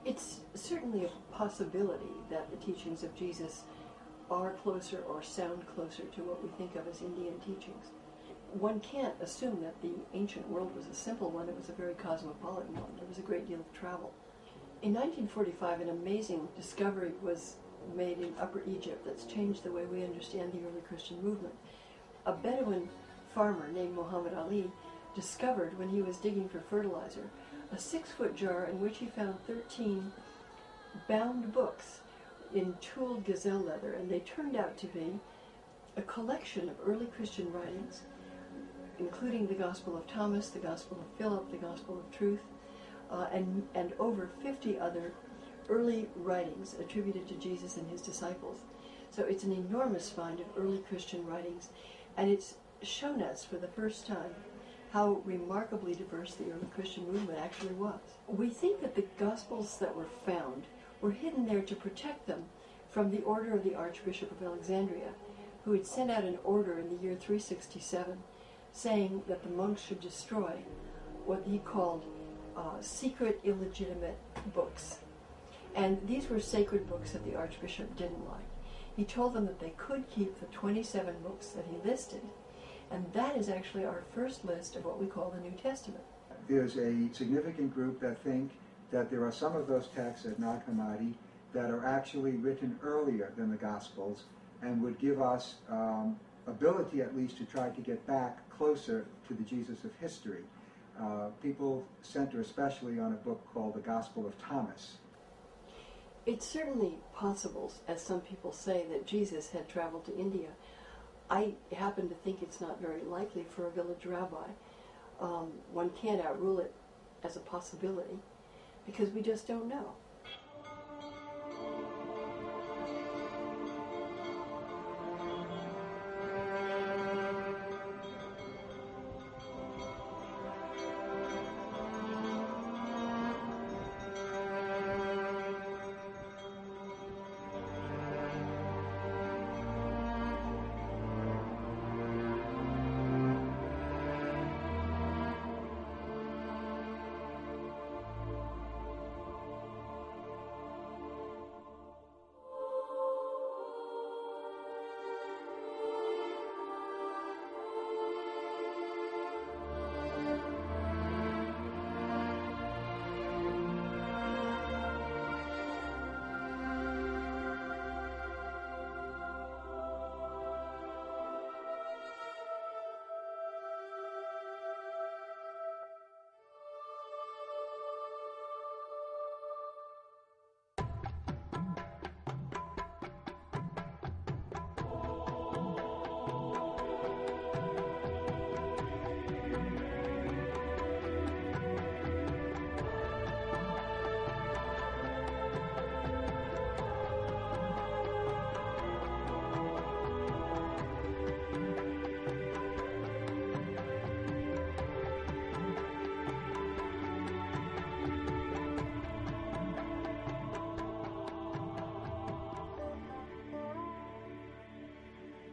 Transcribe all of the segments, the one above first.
It's certainly a possibility that the teachings of Jesus are closer or sound closer to what we think of as Indian teachings. One can't assume that the ancient world was a simple one. It was a very cosmopolitan one. There was a great deal of travel. In 1945, an amazing discovery was made in Upper Egypt that's changed the way we understand the early Christian movement. A Bedouin farmer named Muhammad Ali discovered, when he was digging for fertilizer, a 6-foot jar in which he found 13 bound books in tooled gazelle leather, and they turned out to be a collection of early Christian writings, including the Gospel of Thomas, the Gospel of Philip, the Gospel of Truth, and over 50 other early writings attributed to Jesus and his disciples. So it's an enormous find of early Christian writings, and it's shown us for the first time how remarkably diverse the early Christian movement actually was. We think that the Gospels that were found were hidden there to protect them from the order of the Archbishop of Alexandria, who had sent out an order in the year 367 saying that the monks should destroy what he called secret illegitimate books. And these were sacred books that the Archbishop didn't like. He told them that they could keep the 27 books that he listed, and that is actually our first list of what we call the New Testament. There's a significant group that think that there are some of those texts at Nag Hammadi that are actually written earlier than the Gospels and would give us ability at least to try to get back closer to the Jesus of history. People center especially on a book called the Gospel of Thomas. It's certainly possible, as some people say, that Jesus had traveled to India. I happen to think it's not very likely for a village rabbi. One can't outrule it as a possibility because we just don't know.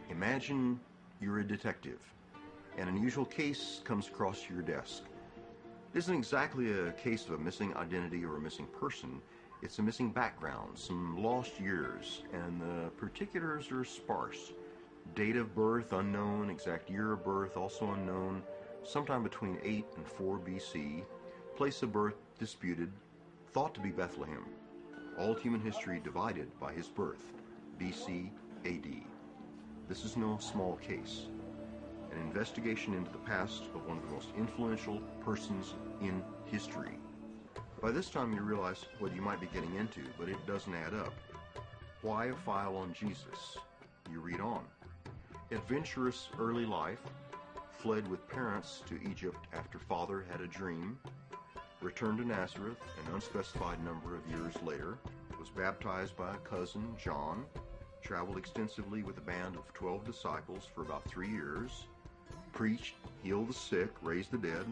Imagine you're a detective. An unusual case comes across your desk. It isn't exactly a case of a missing identity or a missing person. It's a missing background, some lost years, and the particulars are sparse. Date of birth unknown, exact year of birth also unknown, sometime between 8 and 4 BC, place of birth disputed, thought to be Bethlehem. All human history divided by his birth, BC AD. This is no small case. An investigation into the past of one of the most influential persons in history. By this time you realize what you might be getting into, but it doesn't add up. Why a file on Jesus? You read on. Adventurous early life, fled with parents to Egypt after father had a dream, returned to Nazareth an unspecified number of years later, was baptized by a cousin, John, traveled extensively with a band of 12 disciples for about 3 years, preached, healed the sick, raised the dead,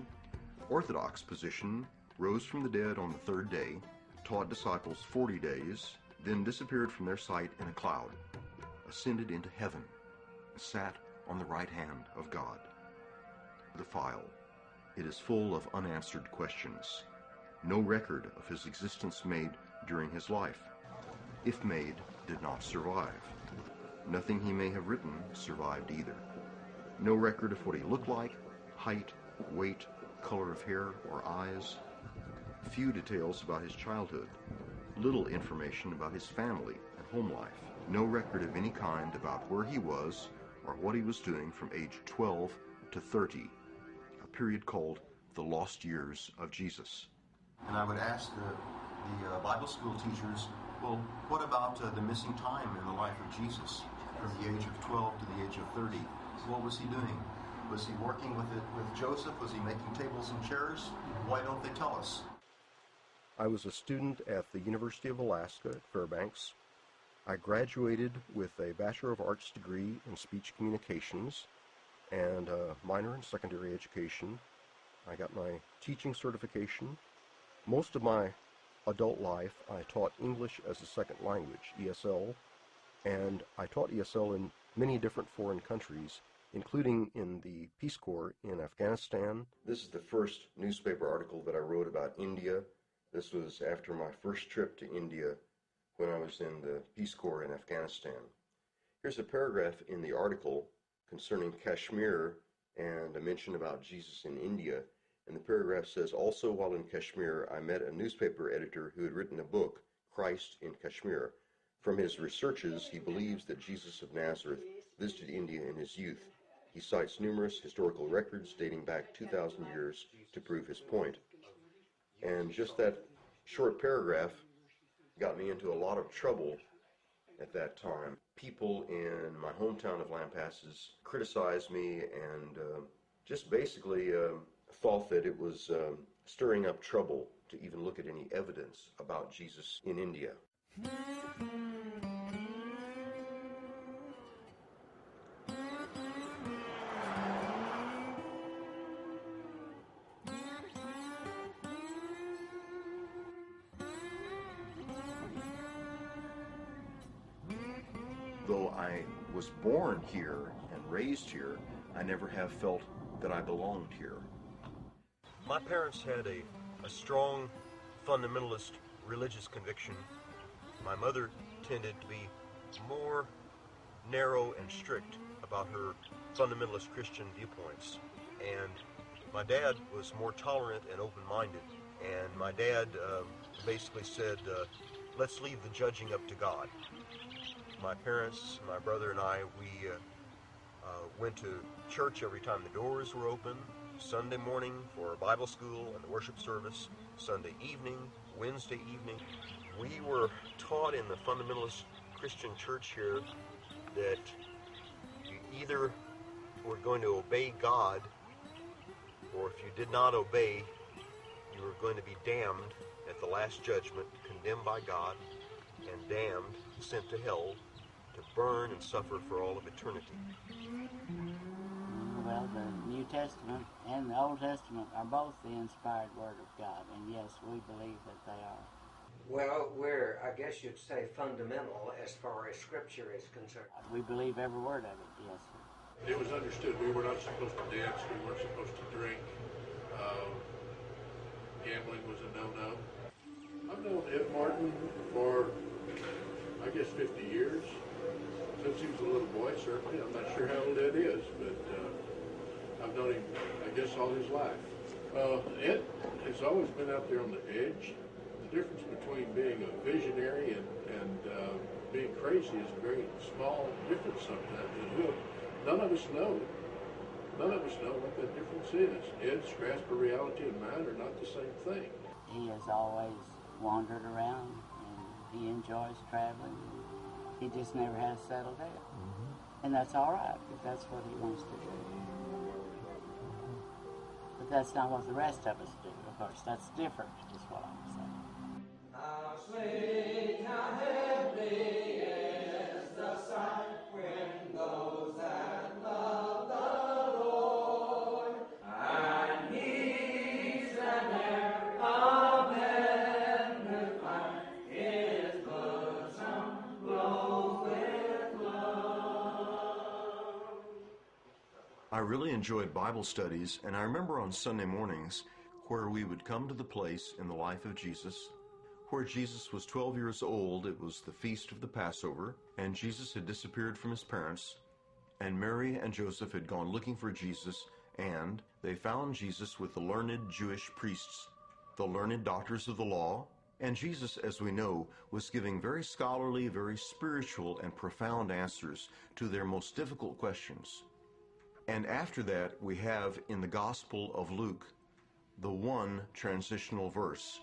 orthodox position, rose from the dead on the 3rd day, taught disciples 40 days, then disappeared from their sight in a cloud, ascended into heaven, and sat on the right hand of God. The file. It is full of unanswered questions. No record of his existence made during his life. If made, did not survive. Nothing he may have written survived either. No record of what he looked like, height, weight, color of hair, or eyes. Few details about his childhood. Little information about his family and home life. No record of any kind about where he was or what he was doing from age 12 to 30, a period called the lost years of Jesus. And I would ask the Bible school teachers, well, what about the missing time in the life of Jesus from the age of 12 to the age of 30? What was he doing? Was he working with Joseph? Was he making tables and chairs? Why don't they tell us? I was a student at the University of Alaska at Fairbanks. I graduated with a Bachelor of Arts degree in speech communications and a minor in secondary education. I got my teaching certification. Most of my adult life, I taught English as a second language, ESL, and I taught ESL in many different foreign countries, including in the Peace Corps in Afghanistan. This is the first newspaper article that I wrote about India. This was after my first trip to India when I was in the Peace Corps in Afghanistan. Here's a paragraph in the article concerning Kashmir and a mention about Jesus in India. And the paragraph says, also while in Kashmir, I met a newspaper editor who had written a book, Christ in Kashmir. From his researches, he believes that Jesus of Nazareth visited India in his youth. He cites numerous historical records dating back 2,000 years to prove his point. And just that short paragraph got me into a lot of trouble at that time. People in my hometown of Lampasas criticized me and just basically thought that it was stirring up trouble to even look at any evidence about Jesus in India. Though I was born here and raised here, I never have felt that I belonged here. My parents had a strong fundamentalist religious conviction. My mother tended to be more narrow and strict about her fundamentalist Christian viewpoints. And my dad was more tolerant and open-minded. And my dad basically said, let's leave the judging up to God. My parents, my brother and I, we went to church every time the doors were open, Sunday morning for Bible school and the worship service, Sunday evening, Wednesday evening. We were taught in the fundamentalist Christian church here that you either were going to obey God, or if you did not obey, you were going to be damned at the last judgment, condemned by God, and damned, sent to hell, to burn and suffer for all of eternity. Well, the New Testament and the Old Testament are both the inspired Word of God, and yes, we believe that they are. Well, we're, I guess you'd say, fundamental as far as Scripture is concerned. We believe every word of it, yes, sir. It was understood we were not supposed to dance, we weren't supposed to drink. Gambling was a no-no. I've known Ed Martin for, I guess, 50 years. Since he was a little boy, certainly. I'm not sure how old Ed is, but I've known him, I guess, all his life. Ed has always been out there on the edge. The difference between being a visionary and being crazy is a very small difference sometimes. And none of us know. None of us know what that difference is. Ed's grasp of reality and mine are not the same thing. He has always wandered around, and he enjoys traveling. He just never has settled down. Mm-hmm. And that's all right, if that's what he wants to do. But that's not what the rest of us do, of course. That's different, is what I'm saying. How sweet, how heavenly is the sight when those that love the Lord and He's an heir of heaven who find His bosom glow with love. I really enjoyed Bible studies, and I remember on Sunday mornings where we would come to the place in the life of Jesus where Jesus was 12 years old. It was the feast of the Passover, and Jesus had disappeared from his parents, and Mary and Joseph had gone looking for Jesus, and they found Jesus with the learned Jewish priests, the learned doctors of the law, and Jesus, as we know, was giving very scholarly, very spiritual, and profound answers to their most difficult questions. And after that, we have in the Gospel of Luke the one transitional verse,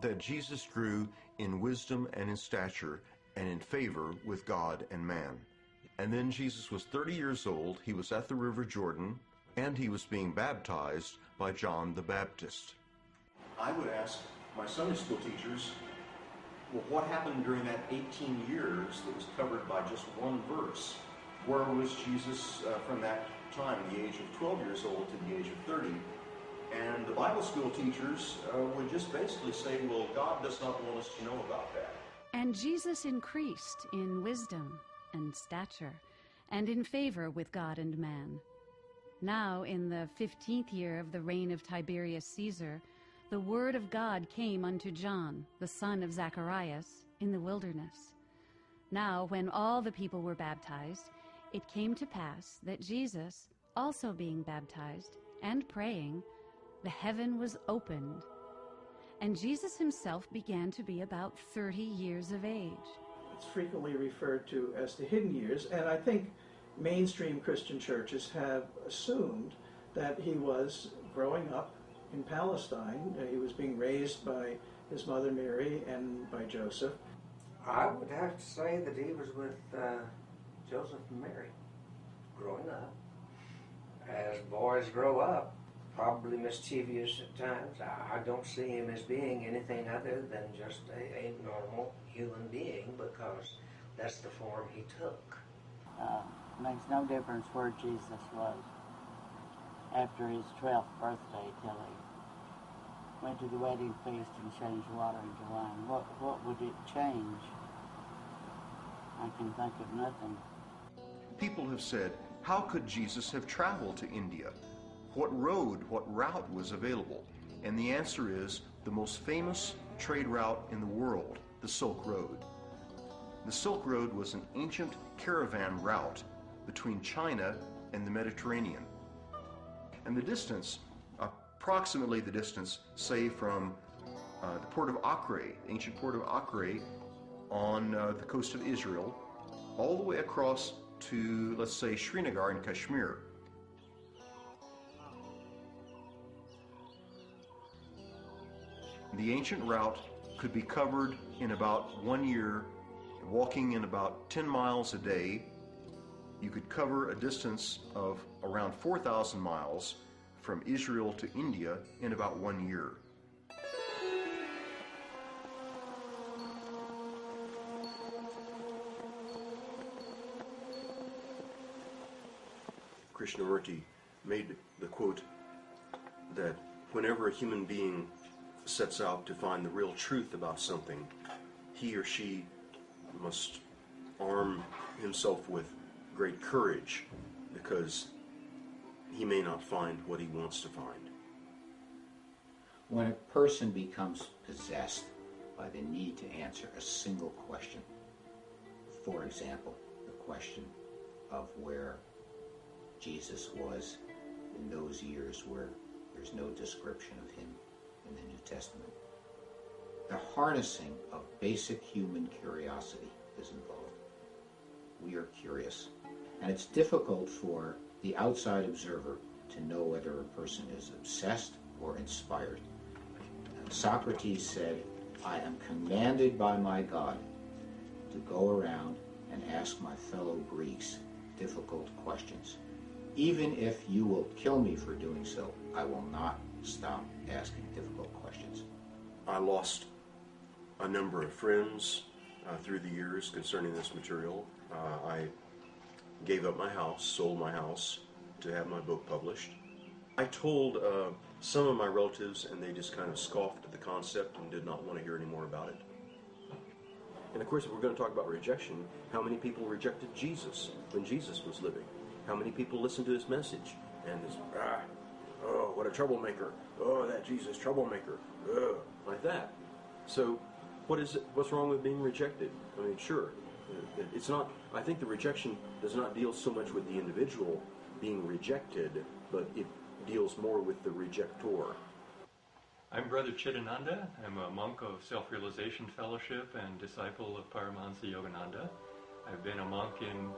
that Jesus grew in wisdom and in stature and in favor with God and man. And then Jesus was 30 years old, he was at the River Jordan, and he was being baptized by John the Baptist. I would ask my Sunday school teachers, well, what happened during that 18 years that was covered by just one verse? Where was Jesus from that time, the age of 12 years old to the age of 30? And the Bible school teachers would just basically say, well, God does not want us to know about that. And Jesus increased in wisdom and stature and in favor with God and man. Now, in the 15th year of the reign of Tiberius Caesar, the word of God came unto John, the son of Zacharias, in the wilderness. Now, when all the people were baptized, it came to pass that Jesus, also being baptized and praying, the heaven was opened, and Jesus himself began to be about 30 years of age. It's frequently referred to as the hidden years, and I think mainstream Christian churches have assumed that he was growing up in Palestine. He was being raised by his mother Mary and by Joseph. I would have to say that he was with Joseph and Mary growing up. As boys grow up, probably mischievous at times. I don't see him as being anything other than just a normal human being, because that's the form he took. Makes no difference where Jesus was after his 12th birthday till he went to the wedding feast and changed water into wine. What would it change? I can think of nothing. People have said, how could Jesus have traveled to India? What road, what route was available? And the answer is the most famous trade route in the world, the Silk Road. The Silk Road was an ancient caravan route between China and the Mediterranean. And the distance, approximately the distance, say from the port of Acre, ancient port of Acre on the coast of Israel, all the way across to, let's say, Srinagar in Kashmir. The ancient route could be covered in about 1 year, walking in about 10 miles a day. You could cover a distance of around 4,000 miles from Israel to India in about 1 year. Krishnamurti made the quote that whenever a human being sets out to find the real truth about something, he or she must arm himself with great courage, because he may not find what he wants to find. When a person becomes possessed by the need to answer a single question, for example, the question of where Jesus was in those years where there's no description of him in the New Testament, the harnessing of basic human curiosity is involved. We are curious, and it's difficult for the outside observer to know whether a person is obsessed or inspired. Socrates said, I am commanded by my God to go around and ask my fellow Greeks difficult questions. Even if you will kill me for doing so, I will not stop asking difficult questions. I lost a number of friends through the years concerning this material. I gave up my house, sold my house to have my book published. I told some of my relatives, and they just kind of scoffed at the concept and did not want to hear any more about it. And of course, if we're going to talk about rejection, how many people rejected Jesus when Jesus was living? How many people listened to his message and oh, what a troublemaker, oh, that Jesus troublemaker, like that. So what's wrong with being rejected? I mean, sure, it's not, I think the rejection does not deal so much with the individual being rejected, but it deals more with the rejector. I'm Brother Chidananda. I'm a monk of Self-Realization Fellowship and disciple of Paramahansa Yogananda. I've been a monk in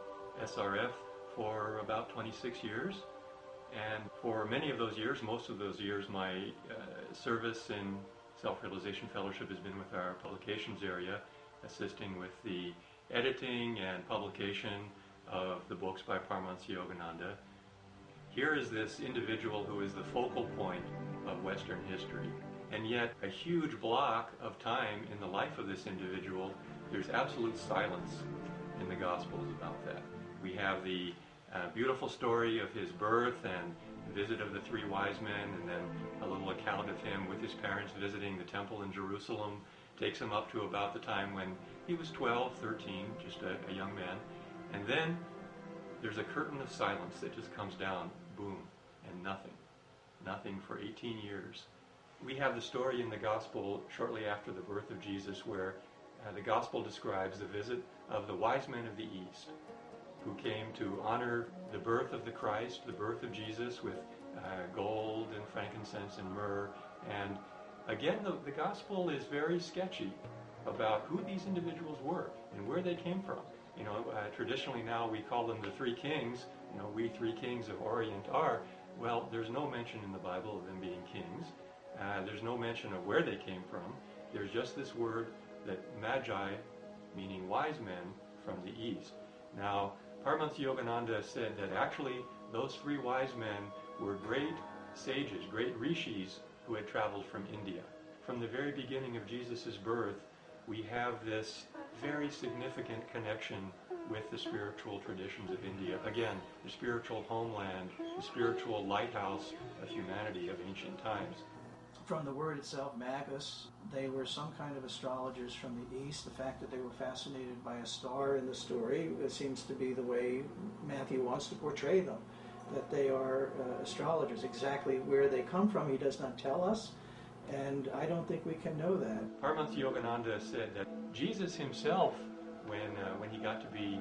SRF for about 26 years, and for many of those years, most of those years, my service in Self-Realization Fellowship has been with our publications area, assisting with the editing and publication of the books by Paramahansa Yogananda. Here is this individual who is the focal point of Western history, and yet a huge block of time in the life of this individual, there's absolute silence in the Gospels about that. We have the beautiful story of his birth and the visit of the three wise men, and then a little account of him with his parents visiting the temple in Jerusalem. Takes him up to about the time when he was 12, 13, just a young man. And then there's a curtain of silence that just comes down, boom, and nothing. Nothing for 18 years. We have the story in the Gospel shortly after the birth of Jesus where the Gospel describes the visit of the wise men of the East who came to honor the birth of the Christ, the birth of Jesus, with gold and frankincense and myrrh. And again, the Gospel is very sketchy about who these individuals were and where they came from. You know, traditionally now we call them the three kings. You know, we three kings of Orient are. Well, there's no mention in the Bible of them being kings. There's no mention of where they came from. There's just this word that magi, meaning wise men from the East. Now, Paramahansa Yogananda said that actually those three wise men were great sages, great rishis who had traveled from India. From the very beginning of Jesus' birth, we have this very significant connection with the spiritual traditions of India. Again, the spiritual homeland, the spiritual lighthouse of humanity of ancient times. From the word itself, magus, they were some kind of astrologers from the East. The fact that they were fascinated by a star in the story, it seems to be the way Matthew wants to portray them, that they are astrologers. Exactly where they come from, he does not tell us, and I don't think we can know that. Paramahansa Yogananda said that Jesus himself, when he got to be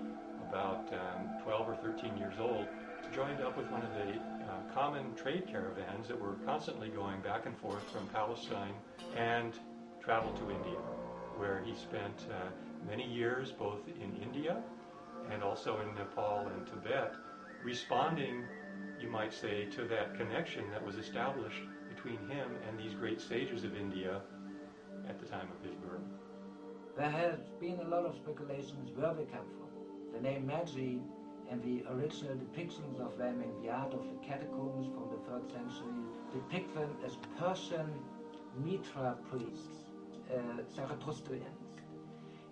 about 12 or 13 years old, joined up with one of the common trade caravans that were constantly going back and forth from Palestine and traveled to India, where he spent many years both in India and also in Nepal and Tibet, responding, you might say, to that connection that was established between him and these great sages of India at the time of his birth. There has been a lot of speculations where they come from. The name Magi and the original depictions of them in the art of the catacombs from the 3rd century depict them as Persian Mitra priests, Zarathustrians.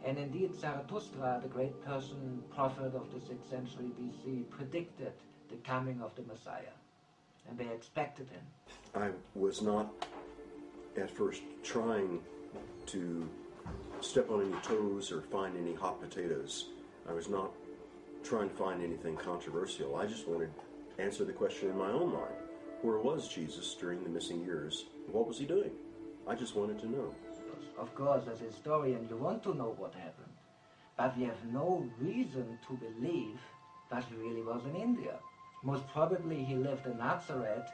And indeed, Zarathustra, the great Persian prophet of the 6th century BC, predicted the coming of the Messiah, and they expected him. I was not at first trying to step on any toes or find any hot potatoes. I was not trying to find anything controversial. I just wanted to answer the question in my own mind. Where was Jesus during the missing years? What was he doing? I just wanted to know. Of course, as a historian, you want to know what happened. But we have no reason to believe that he really was in India. Most probably he lived in Nazareth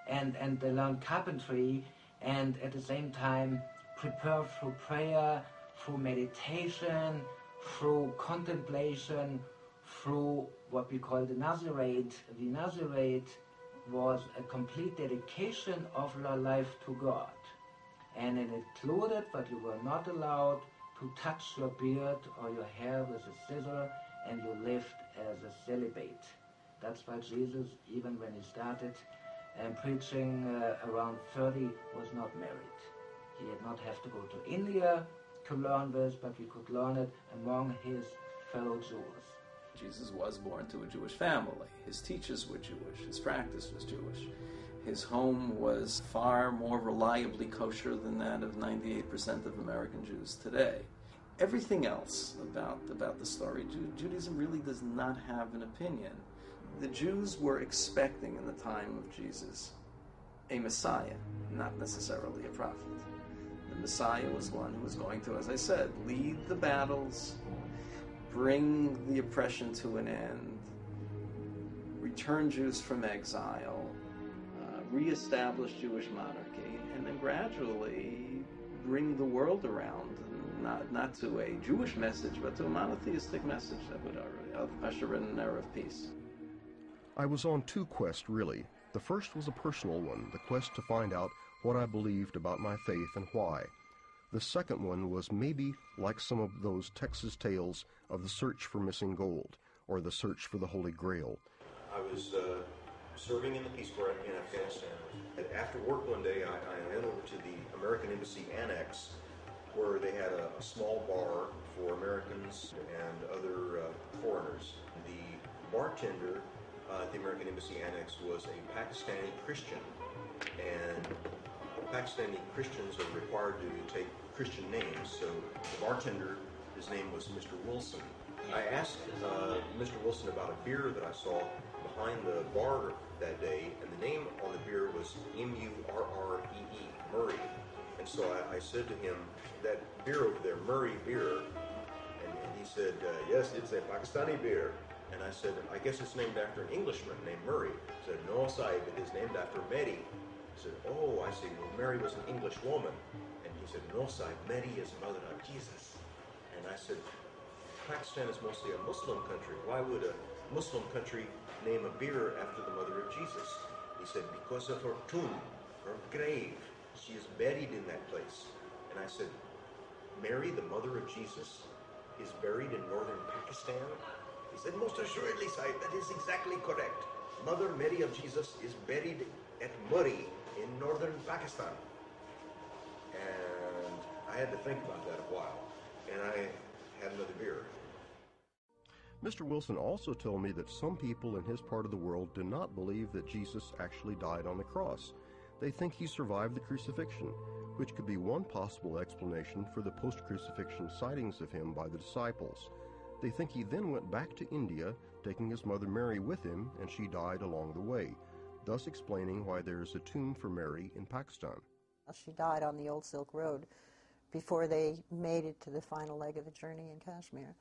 and they learned carpentry and at the same time prepared through prayer, through meditation, through contemplation, through what we call the Nazareth. The Nazareth was a complete dedication of your life to God. And it included that you were not allowed to touch your beard or your hair with a scissor, and you lived as a celibate. That's why Jesus, even when he started preaching around 30, was not married. He did not have to go to India to learn this, but he could learn it among his fellow Jews. Jesus was born to a Jewish family. His teachers were Jewish. His practice was Jewish. His home was far more reliably kosher than that of 98% of American Jews today. Everything else about the story, Judaism really does not have an opinion. The Jews were expecting in the time of Jesus a Messiah, not necessarily a prophet. The Messiah was one who was going to, as I said, lead the battles, bring the oppression to an end, return Jews from exile, reestablish Jewish monarchy, and then gradually bring the world around, not to a Jewish message, but to a monotheistic message that would usher in an era of peace. I was on two quests, really. The first was a personal one, the quest to find out what I believed about my faith and why. The second one was maybe like some of those Texas tales of the search for missing gold, or the search for the Holy Grail. I was serving in the Peace Corps in Afghanistan. After work one day, I went over to the American Embassy Annex, where they had a small bar for Americans and other foreigners. The bartender at the American Embassy Annex was a Pakistani Christian, and Pakistani Christians are required to take Christian names. So the bartender, his name was Mr. Wilson. I asked Mr. Wilson about a beer that I saw behind the bar that day, and the name on the beer was M-U-R-R-E-E, Murray. And so I said to him, that beer over there, Murray beer, and he said, yes, it's a Pakistani beer. And I said, I guess it's named after an Englishman named Murray. He said, no, Sahib, it is named after Mary. I said, oh, I see, well, Mary was an English woman. And he said, no, Sahib, Mary is mother of Jesus. And I said, Pakistan is mostly a Muslim country. Why would a Muslim country name a beer after the mother of Jesus? He said, because of her tomb, her grave. She is buried in that place. And I said, Mary, the mother of Jesus, is buried in northern Pakistan? He said, most assuredly, Sahib, that is exactly correct. Mother Mary of Jesus is buried at Murray in northern Pakistan. And I had to think about that a while. And I had another beer. Mr. Wilson also told me that some people in his part of the world do not believe that Jesus actually died on the cross. They think he survived the crucifixion, which could be one possible explanation for the post-crucifixion sightings of him by the disciples. They think he then went back to India, taking his mother Mary with him, and she died along the way, thus explaining why there is a tomb for Mary in Pakistan. She died on the Old Silk Road before they made it to the final leg of the journey in Kashmir.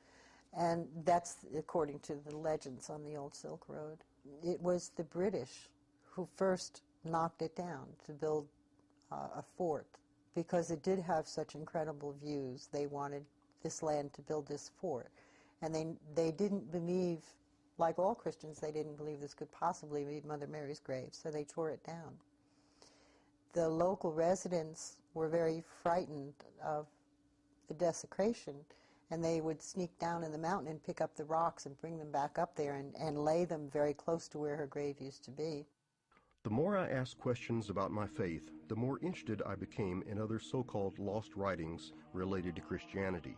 And that's according to the legends on the Old Silk Road. It was the British who first knocked it down to build a fort, because it did have such incredible views. They wanted this land to build this fort. And they didn't believe, like all Christians, they didn't believe this could possibly be Mother Mary's grave, so they tore it down. The local residents were very frightened of the desecration, and they would sneak down in the mountain and pick up the rocks and bring them back up there and lay them very close to where her grave used to be. The more I asked questions about my faith, the more interested I became in other so-called lost writings related to Christianity.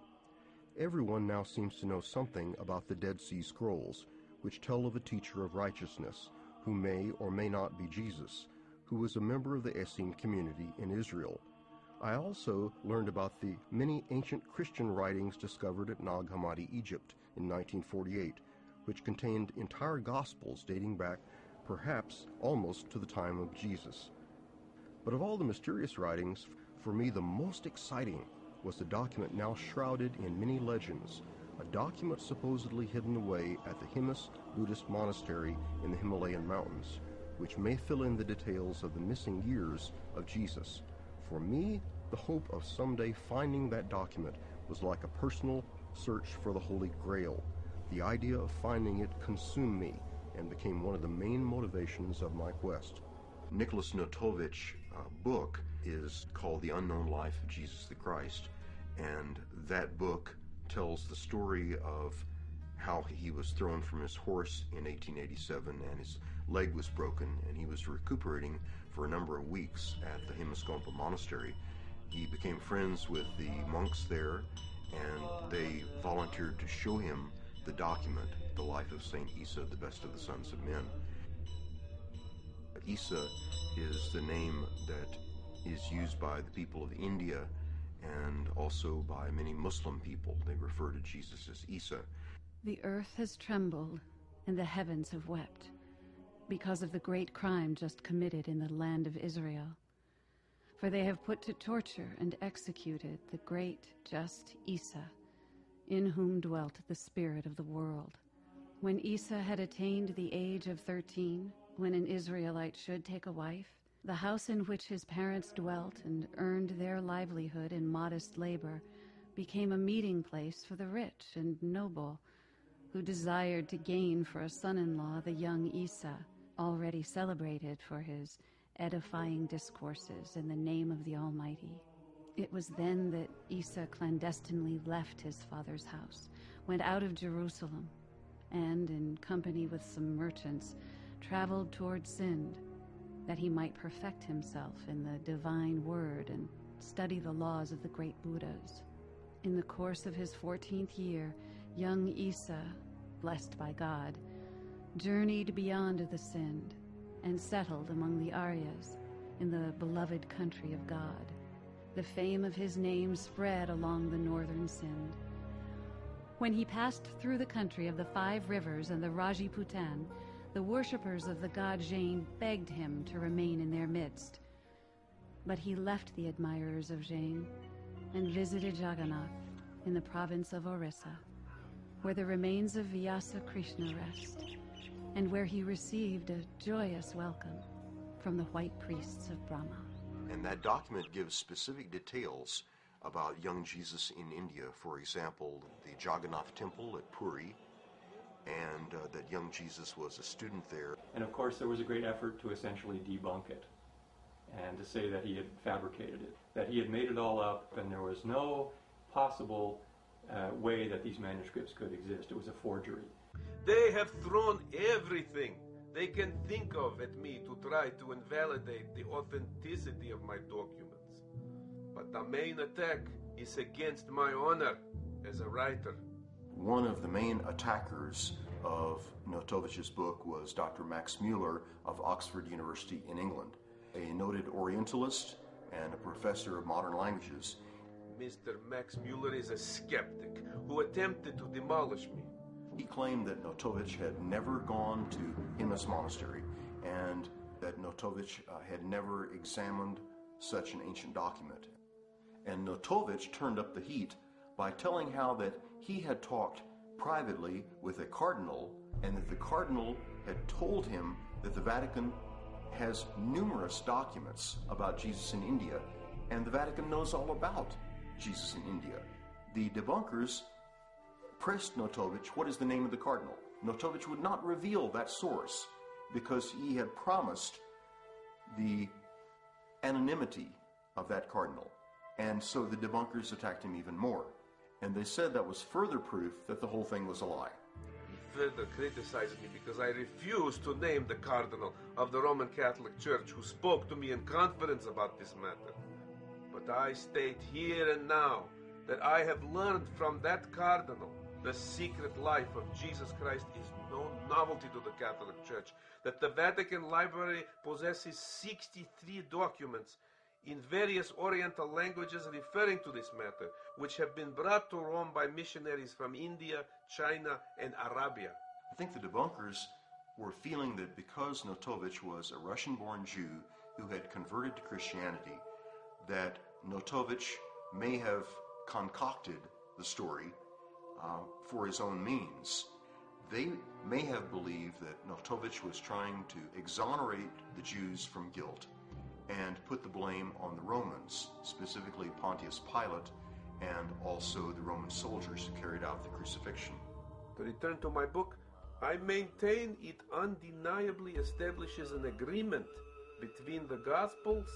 Everyone now seems to know something about the Dead Sea Scrolls, which tell of a teacher of righteousness, who may or may not be Jesus, who was a member of the Essene community in Israel. I also learned about the many ancient Christian writings discovered at Nag Hammadi, Egypt in 1948, which contained entire Gospels dating back perhaps almost to the time of Jesus. But of all the mysterious writings, for me the most exciting was the document now shrouded in many legends, a document supposedly hidden away at the Himas Buddhist monastery in the Himalayan mountains, which may fill in the details of the missing years of Jesus. For me, the hope of someday finding that document was like a personal search for the Holy Grail. The idea of finding it consumed me and became one of the main motivations of my quest. Nicholas Notovich's book is called The Unknown Life of Jesus the Christ, and that book tells the story of how he was thrown from his horse in 1887 and his leg was broken, and he was recuperating for a number of weeks at the Himaskompa monastery. He became friends with the monks there, and they volunteered to show him the document, The Life of Saint Isa, the Best of the Sons of Men. Isa is the name that is used by the people of India and also by many Muslim people. They refer to Jesus as Isa. The earth has trembled and the heavens have wept. because of the great crime just committed in the land of Israel. For they have put to torture and executed the great, just Isa, in whom dwelt the spirit of the world. When Isa had attained the age of 13, when an Israelite should take a wife, the house in which his parents dwelt and earned their livelihood in modest labor became a meeting place for the rich and noble, who desired to gain for a son-in-law the young Isa, already celebrated for his edifying discourses in the name of the Almighty. It was then that Isa clandestinely left his father's house, went out of Jerusalem, and, in company with some merchants, traveled toward Sind, that he might perfect himself in the divine word and study the laws of the great Buddhas. In the course of his 14th year, young Isa, blessed by God, journeyed beyond the Sind and settled among the Aryas in the beloved country of God. The fame of his name spread along the northern Sind. When he passed through the country of the 5 rivers and the Rajputan, the worshippers of the god Jain begged him to remain in their midst. But he left the admirers of Jain and visited Jagannath in the province of Orissa, where the remains of Vyasa Krishna rest, and where he received a joyous welcome from the white priests of Brahma. And that document gives specific details about young Jesus in India. For example, the Jagannath temple at Puri, and that young Jesus was a student there. And of course there was a great effort to essentially debunk it and to say that he had fabricated it, that he had made it all up, and there was no possible way that these manuscripts could exist. It was a forgery. They have thrown everything they can think of at me to try to invalidate the authenticity of my documents. But the main attack is against my honor as a writer. One of the main attackers of Notovich's book was Dr. Max Muller of Oxford University in England, a noted Orientalist and a professor of modern languages. Mr. Max Muller is a skeptic who attempted to demolish me. He claimed that Notovich had never gone to Imas Monastery and that Notovich had never examined such an ancient document. And Notovich turned up the heat by telling how that he had talked privately with a cardinal, and that the cardinal had told him that the Vatican has numerous documents about Jesus in India, and the Vatican knows all about Jesus in India. The debunkers pressed Notovich, what is the name of the cardinal? Notovich would not reveal that source because he had promised the anonymity of that cardinal. And so the debunkers attacked him even more. And they said that was further proof that the whole thing was a lie. He further criticized me because I refused to name the cardinal of the Roman Catholic Church who spoke to me in confidence about this matter. But I state here and now that I have learned from that cardinal the secret life of Jesus Christ is no novelty to the Catholic Church, that the Vatican Library possesses 63 documents in various Oriental languages referring to this matter, which have been brought to Rome by missionaries from India, China, and Arabia. I think the debunkers were feeling that because Notovich was a Russian-born Jew who had converted to Christianity, that Notovich may have concocted the story for his own means. They may have believed that Notovich was trying to exonerate the Jews from guilt and put the blame on the Romans, specifically Pontius Pilate and also the Roman soldiers who carried out the crucifixion. To return to my book, I maintain it undeniably establishes an agreement between the Gospels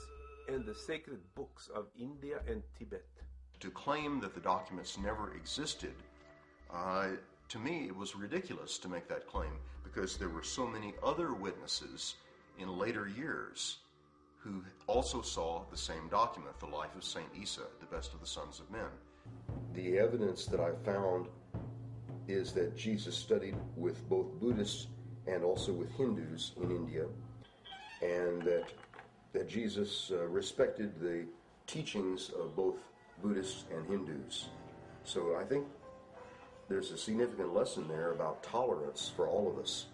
and the sacred books of India and Tibet. To claim that the documents never existed, to me it was ridiculous to make that claim, because there were so many other witnesses in later years who also saw the same document, the life of Saint Isa, the best of the sons of men. The evidence that I found is that Jesus studied with both Buddhists and also with Hindus in India, and that Jesus respected the teachings of both Buddhists and Hindus. So I think there's a significant lesson there about tolerance for all of us,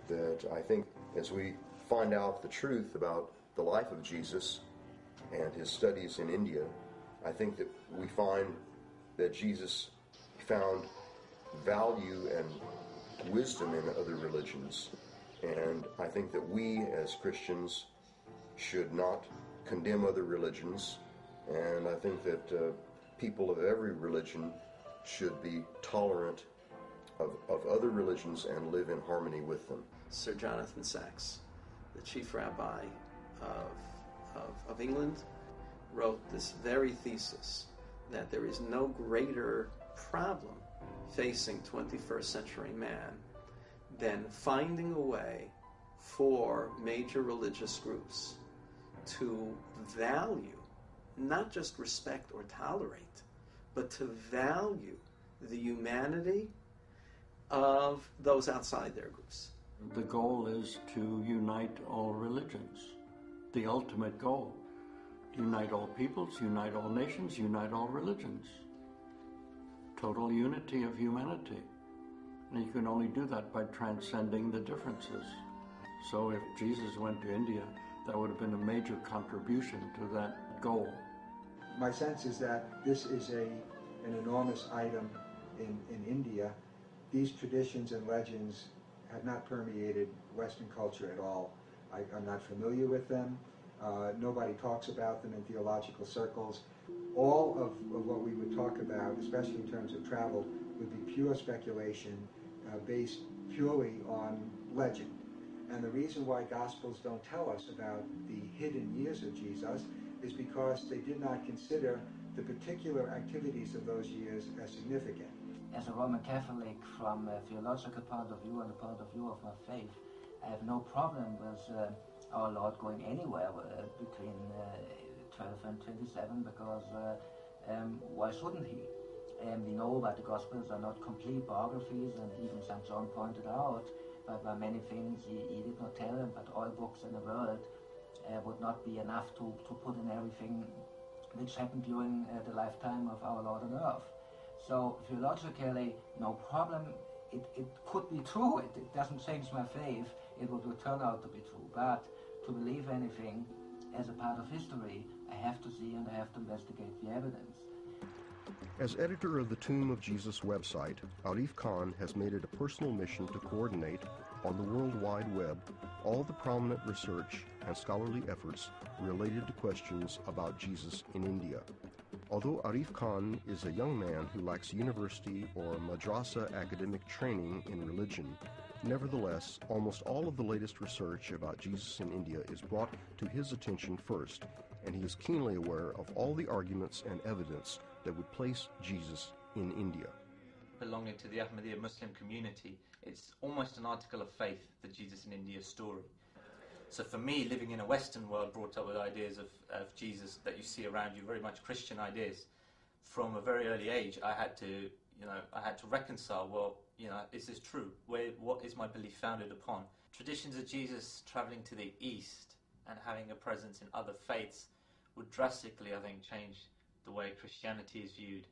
that I think As we find out the truth about the life of Jesus and his studies in India, I think that we find that Jesus found value and wisdom in other religions. And I think that we as Christians should not condemn other religions. And I think that people of every religion should be tolerant of other religions and live in harmony with them. Sir Jonathan Sacks, the chief rabbi of England, wrote this very thesis that there is no greater problem facing 21st century man than finding a way for major religious groups to value, not just respect or tolerate, but to value the humanity of those outside their groups. The goal is to unite all religions. The ultimate goal. Unite all peoples, unite all nations, unite all religions. Total unity of humanity. And you can only do that by transcending the differences. So if Jesus went to India, that would have been a major contribution to that goal. My sense is that this is an enormous item in India. These traditions and legends have not permeated Western culture at all. I'm not familiar with them. Nobody talks about them in theological circles. All of what we would talk about, especially in terms of travel, would be pure speculation based purely on legend. And the reason why Gospels don't tell us about the hidden years of Jesus is because they did not consider the particular activities of those years as significant. As a Roman Catholic, from a theological point of view and the point of view of my faith, I have no problem with our Lord going anywhere between 12 and 27, because why shouldn't he? We know that the Gospels are not complete biographies, and even St. John pointed out that by many things he did not tell them, but all books in the world would not be enough to put in everything which happened during the lifetime of our Lord on earth. So theologically, no problem. It could be true. It doesn't change my faith. It would turn out to be true. But to believe anything as a part of history, I have to see and I have to investigate the evidence. As editor of the Tomb of Jesus website, Arif Khan has made it a personal mission to coordinate on the World Wide Web all the prominent research and scholarly efforts related to questions about Jesus in India. Although Arif Khan is a young man who lacks university or madrasa academic training in religion, nevertheless, almost all of the latest research about Jesus in India is brought to his attention first, and he is keenly aware of all the arguments and evidence that would place Jesus in India. Belonging to the Ahmadiyya Muslim community, it's almost an article of faith, the Jesus in India story. So for me, living in a Western world, brought up with ideas of Jesus that you see around you, very much Christian ideas, from a very early age, I had to reconcile, well, is this true? What is my belief founded upon? Traditions of Jesus traveling to the East and having a presence in other faiths would drastically, I think, change the way Christianity is viewed.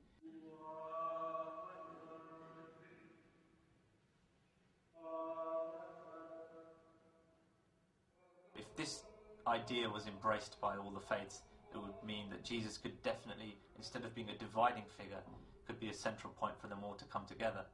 If this idea was embraced by all the faiths, it would mean that Jesus could definitely, instead of being a dividing figure, could be a central point for them all to come together.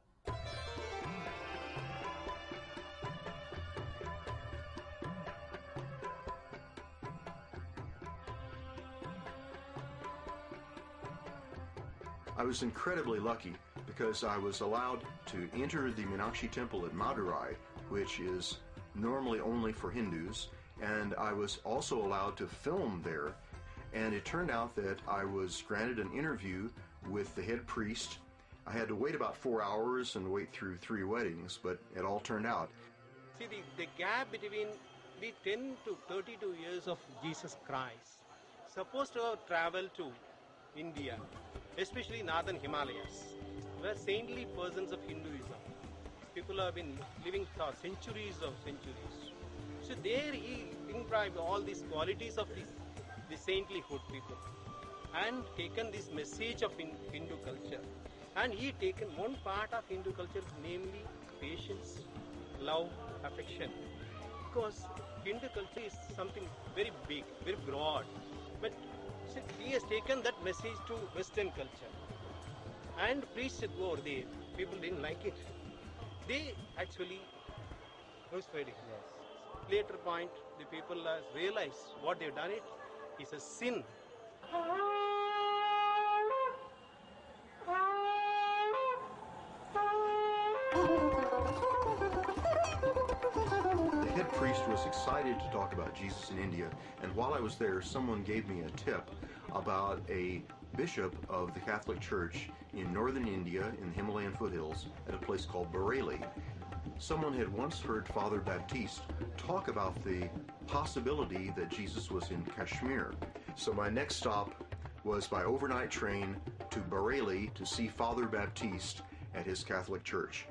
I was incredibly lucky because I was allowed to enter the Meenakshi temple at Madurai, which is normally only for Hindus, and I was also allowed to film there. And it turned out that I was granted an interview with the head priest. I had to wait about 4 hours and wait through 3 weddings, but it all turned out. See, the gap between the 10 to 32 years of Jesus Christ, supposed to have traveled to India, especially northern Himalayas, were saintly persons of Hinduism. People have been living for centuries of centuries. So there he imbibed all these qualities of the saintlyhood people and taken this message of Hindu culture. And he taken one part of Hindu culture, namely patience, love, affection. because Hindu culture is something very big, very broad. But see, he has taken that message to Western culture and preached it over there. People didn't like it. They actually crucified him. Yes. Later point, the people realized what they've done it is a sin. The head priest was excited to talk about Jesus in India, and while I was there, someone gave me a tip about a bishop of the Catholic Church in northern India in the Himalayan foothills at a place called Bareilly. Someone had once heard Father Baptiste talk about the possibility that Jesus was in Kashmir. So my next stop was by overnight train to Bareilly to see Father Baptiste at his Catholic Church.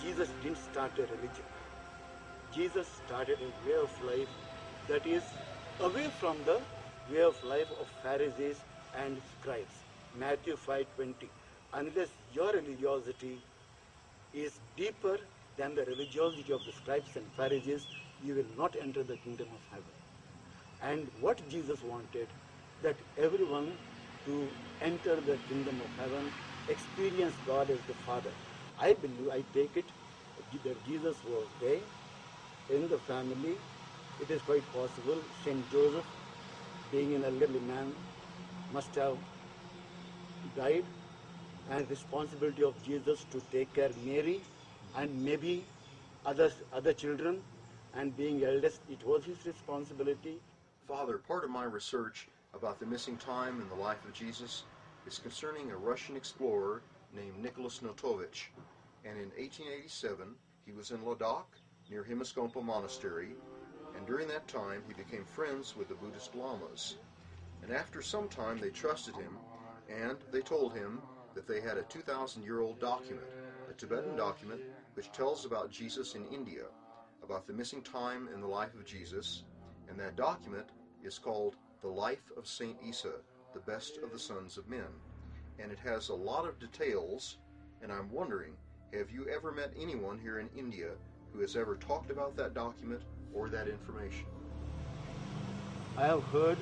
Jesus didn't start a religion. Jesus started a way of life that is away from the way of life of Pharisees and scribes. Matthew 5:20. Unless your religiosity is deeper than the religiosity of the scribes and Pharisees, you will not enter the kingdom of heaven. And what Jesus wanted, that everyone to enter the kingdom of heaven, experience God as the Father. I believe, I take it that Jesus was there in the family. It is quite possible Saint Joseph, being an elderly man, must have died, and responsibility of Jesus to take care of Mary and maybe other children, and being eldest, it was his responsibility. Father, part of my research about the missing time in the life of Jesus is concerning a Russian explorer named Nicholas Notovich. And in 1887, he was in Ladakh, near Himaskompa Monastery, and during that time he became friends with the Buddhist lamas. And after some time they trusted him, and they told him that they had a 2,000-year-old document, a Tibetan document, which tells about Jesus in India, about the missing time in the life of Jesus, and that document is called The Life of Saint Isa, the Best of the Sons of Men. And it has a lot of details, and I'm wondering, have you ever met anyone here in India who has ever talked about that document or that information? I have heard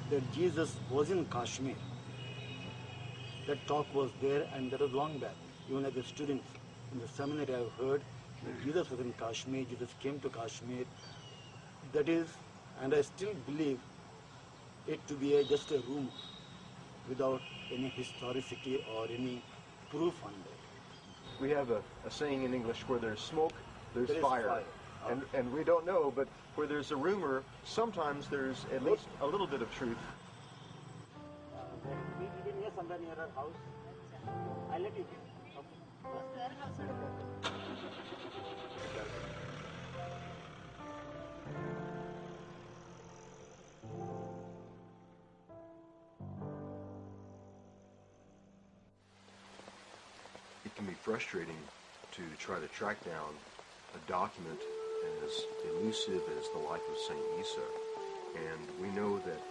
that Jesus was in Kashmir. That talk was there, and that was long back. Even as a student in the seminary, I have heard that Jesus was in Kashmir, Jesus came to Kashmir. That is, and I still believe it to be just a rumor without any historicity or any proof on that. We have a saying in English, where there's smoke, there's There is fire. fire. And we don't know, but where there's a rumor, sometimes there's at least a little bit of truth. We live in here somewhere near our house. I'll let you know. What's their house? It can be frustrating to try to track down a document as elusive as the life of Saint Isa. And we know that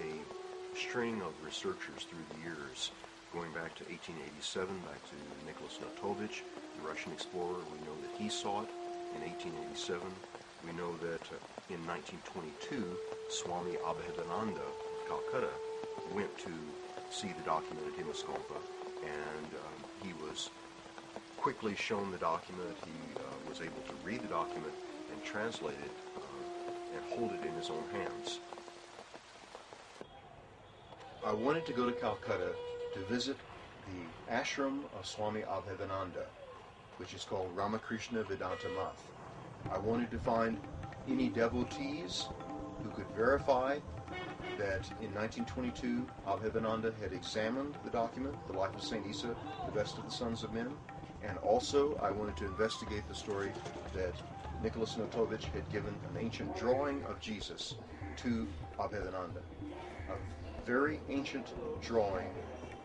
a string of researchers through the years, going back to 1887, back to Nicholas Notovich, the Russian explorer, we know that he saw it in 1887. We know that in 1922, Swami Abhedananda of Calcutta went to see the document at Himaskompa, and he was quickly shown the document. He was able to read the document and translate it and hold it in his own hands. I wanted to go to Calcutta to visit the ashram of Swami Abhedananda, which is called Ramakrishna Vedanta Math. I wanted to find any devotees who could verify that in 1922 Abhedananda had examined the document, the life of St. Isa, the best of the sons of men, and also I wanted to investigate the story that Nicholas Notovich had given an ancient drawing of Jesus to Abhedananda, a very ancient drawing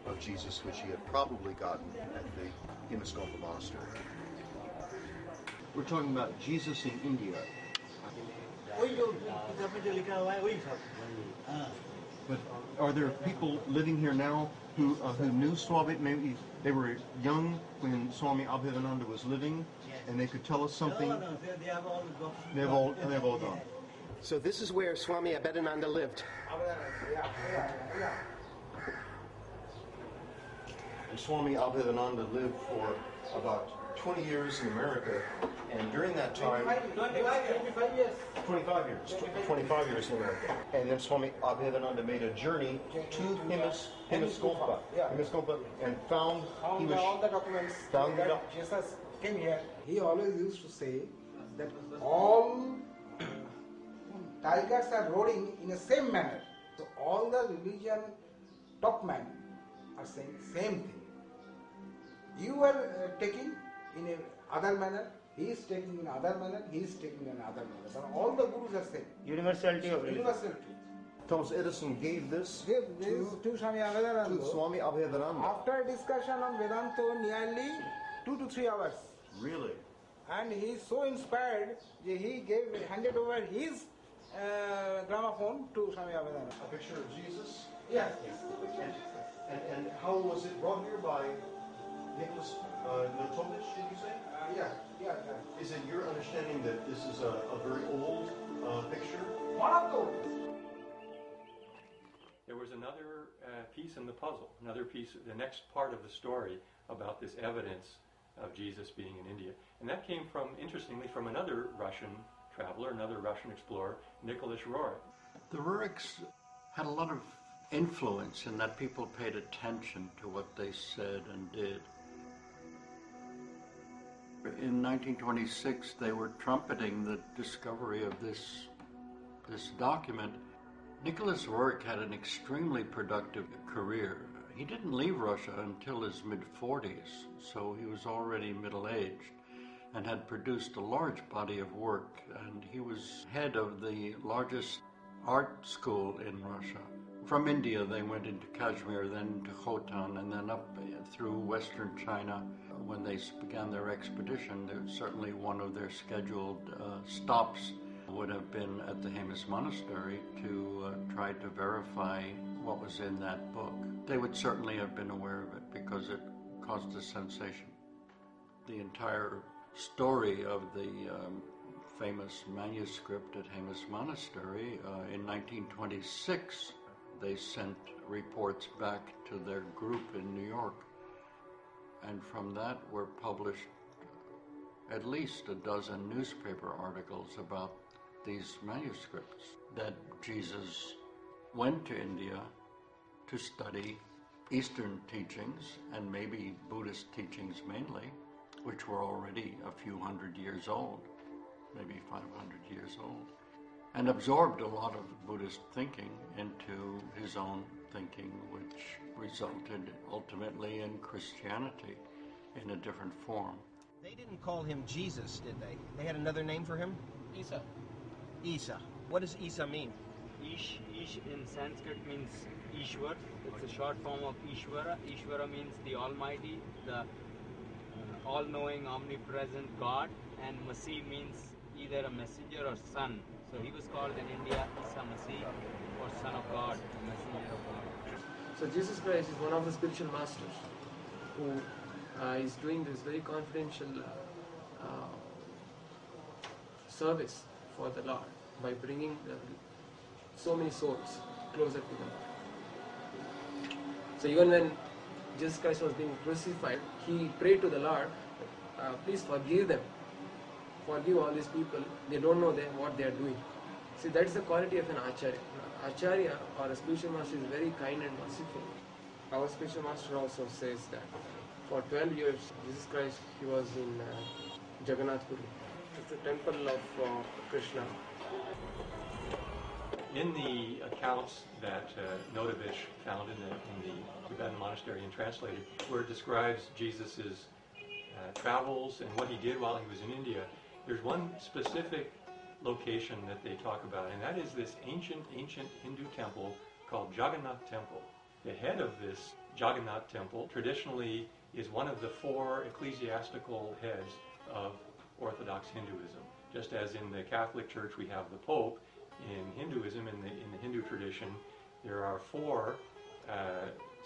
of Jesus which he had probably gotten at the Himaskompa monastery. We're talking about Jesus in India. But are there people living here now who knew Swami? Maybe they were young when Swami Abhedananda was living, and they could tell us something. No, they have all gone. They've all gone. So this is where Swami Abhedananda lived. And Swami Abhedananda lived for about 20 years in America, and during that time, 25 years. 25 years in America. And then Swami Abhedananda made a journey to Himaskompa, and found all the documents. Jesus came here. He always used to say that all tigers are roaring in the same manner. So all the religion top men are saying same thing. You are taking in another manner, he is taking in another manner, he is taking in another manner. But all the gurus are saying Universality of religion. Universality. Thomas Edison gave this to Swami Abhedananda. To Swami Abhedananda. After discussion on Vedanta, nearly 2 to 3 hours. Really? And he is so inspired that he handed over his gramophone to Swami Abhedananda. A picture of Jesus? Yes. And how was it brought here by Nicholas Notovich, did you say? Yeah. Is it your understanding that this is a very old picture? One of those. There was another piece in the puzzle, another piece, the next part of the story about this evidence of Jesus being in India. And that came from, interestingly, from another Russian traveler, another Russian explorer, Nicholas Roerich. The Roerichs had a lot of influence in that people paid attention to what they said and did. In 1926, they were trumpeting the discovery of this document. Nicholas Roerich had an extremely productive career. He didn't leave Russia until his mid-40s, so he was already middle-aged and had produced a large body of work, and he was head of the largest art school in Russia. From India, they went into Kashmir, then to Khotan, and then up through western China. When they began their expedition, certainly one of their scheduled stops would have been at the Hemis Monastery to try to verify what was in that book. They would certainly have been aware of it because it caused a sensation. The entire story of the famous manuscript at Hemis Monastery in 1926, they sent reports back to their group in New York, and from that were published at least a dozen newspaper articles about these manuscripts, that Jesus went to India to study Eastern teachings, and maybe Buddhist teachings mainly, which were already a few hundred years old, maybe 500 years old, and absorbed a lot of Buddhist thinking into his own thinking, which resulted ultimately in Christianity in a different form. They didn't call him Jesus, did they? They had another name for him? Isa. Isa. What does Isa mean? Ish in Sanskrit means Ishwar. It's a short form of Ishvara. Ishvara means the Almighty, the all-knowing, omnipresent God, and Masih means either a messenger or son. So he was called in India Isa Masih, or Son of God, messenger of God. So Jesus Christ is one of the spiritual masters who is doing this very confidential service for the Lord by bringing so many souls closer to the Lord. So even when Jesus Christ was being crucified, he prayed to the Lord, please forgive them. Forgive all these people. They don't know what they are doing. See, that is the quality of an Acharya. Acharya or a spiritual master is very kind and merciful. Our spiritual master also says that for 12 years, Jesus Christ, he was in Jagannath Puri. It's the temple of Krishna. In the accounts that Notovich found in the Tibetan monastery and translated, where it describes Jesus' travels and what he did while he was in India, there's one specific location that they talk about, and that is this ancient Hindu temple called Jagannath Temple. The head of this Jagannath Temple traditionally is one of the four ecclesiastical heads of Orthodox Hinduism. Just as in the Catholic Church we have the Pope, in Hinduism, in the Hindu tradition, there are four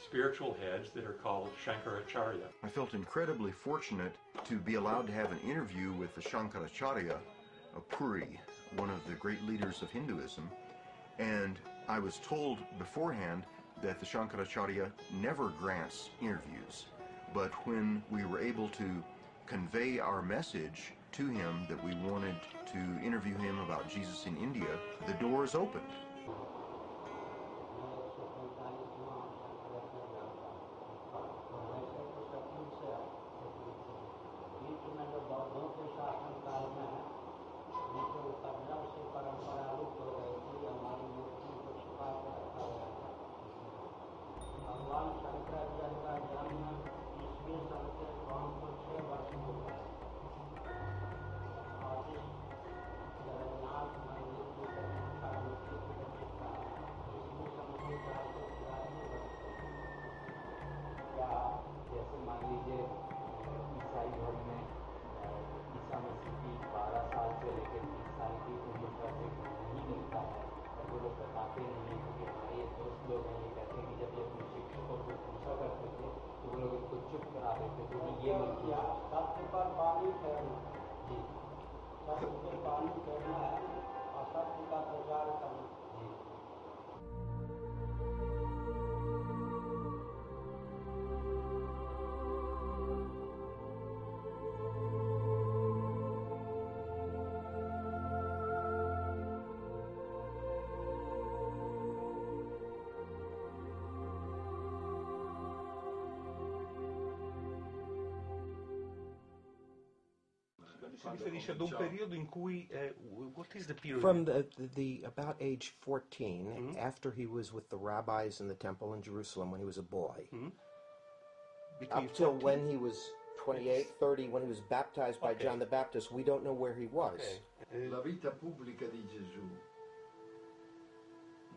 spiritual heads that are called Shankaracharya. I felt incredibly fortunate to be allowed to have an interview with the Shankaracharya of Puri, one of the great leaders of Hinduism, and I was told beforehand that the Shankaracharya never grants interviews, but when we were able to convey our message to him that we wanted to interview him about Jesus in India, the doors opened. What is the period? From the about age 14, after he was with the rabbis in the temple in Jerusalem when he was a boy, up till when he was 28, 30, when he was baptized by John the Baptist, we don't know where he was. La vita pubblica di Gesù,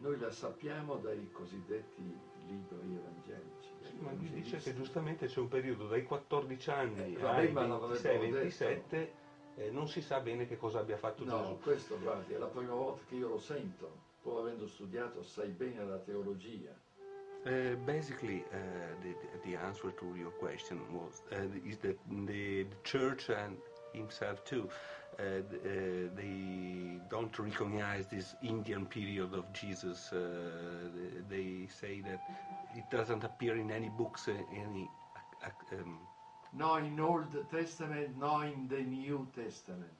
noi la sappiamo dai cosiddetti libri evangelici. Ma lui dice che giustamente c'è un periodo dai 14 anni ai 26-27, non si sa bene che cosa abbia fatto Gesù. No, questo guardi, è la prima volta che io lo sento, pur avendo studiato assai bene la teologia. Basically, the answer to your question was is that the church and himself too, they don't recognize this Indian period of Jesus. They say that it doesn't appear in any books, No in Old Testament, no in the New Testament.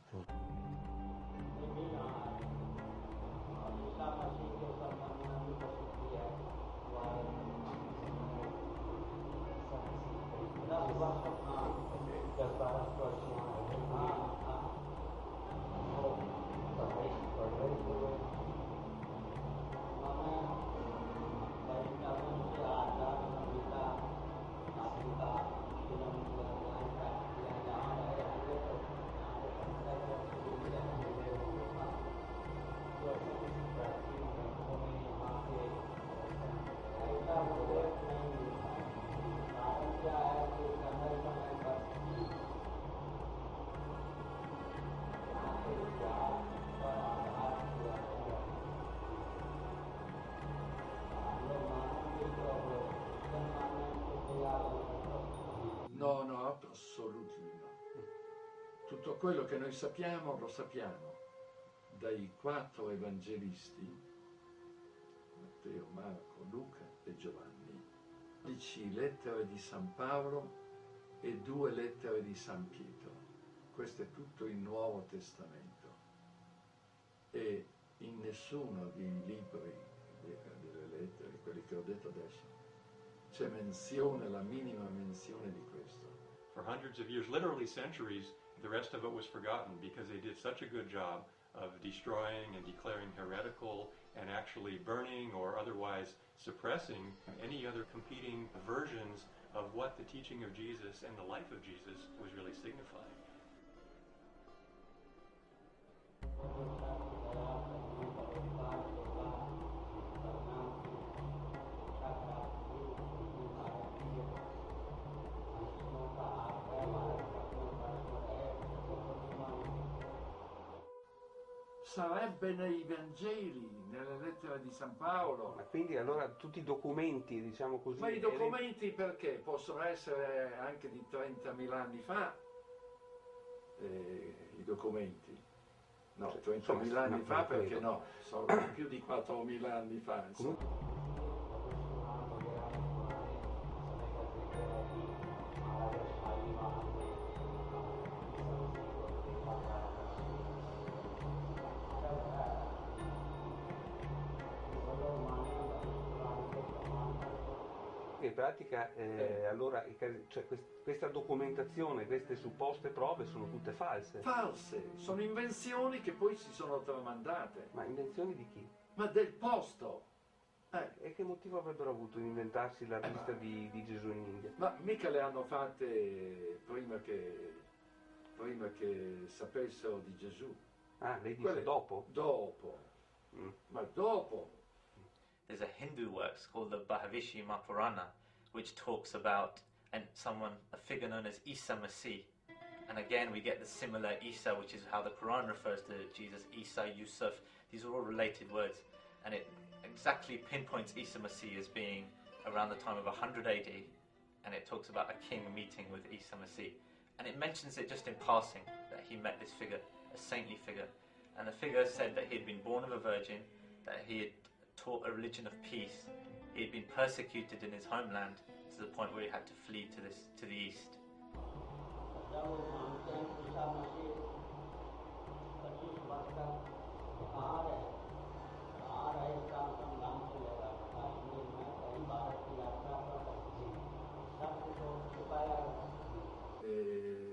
No, assolutamente no. Tutto quello che noi sappiamo lo sappiamo dai 4 evangelisti, Matteo, Marco, Luca e Giovanni, 12 lettere di San Paolo e 2 lettere di San Pietro. Questo è tutto il Nuovo Testamento e in nessuno dei libri, delle lettere, quelli che ho detto adesso, c'è menzione, la minima menzione di questo. For hundreds of years, literally centuries, The rest of it was forgotten because they did such a good job of destroying and declaring heretical and actually burning or otherwise suppressing any other competing versions of what the teaching of Jesus and the life of Jesus was really signifying. Sarebbe nei Vangeli, nelle lettere di San Paolo. Ma quindi allora tutti i documenti, diciamo così... Ma i documenti perché? Possono essere anche di 30.000 anni fa, i documenti. No, 30.000 anni fa perché no, sono più di 4.000 anni fa. In pratica allora cioè, questa documentazione, queste supposte prove sono tutte false. False, sono invenzioni che poi si sono tramandate. Ma invenzioni di chi? Ma del posto. E che motivo avrebbero avuto di inventarsi la vista di Gesù in India? Ma mica le hanno fatte prima che sapessero di Gesù. Ah, lei dice dopo? Dopo. Ma dopo. There's a Hindu works called the Bhavishima Purana, which talks about a figure known as Isa Masih. And again, we get the similar Isa, which is how the Quran refers to Jesus, Isa, Yusuf. These are all related words. And it exactly pinpoints Isa Masih as being around the time of 100 AD. And it talks about a king meeting with Isa Masih. And it mentions it just in passing, that he met this figure, a saintly figure. And the figure said that he had been born of a virgin, that he had taught a religion of peace. He had been persecuted in his homeland to the point where he had to flee to the east.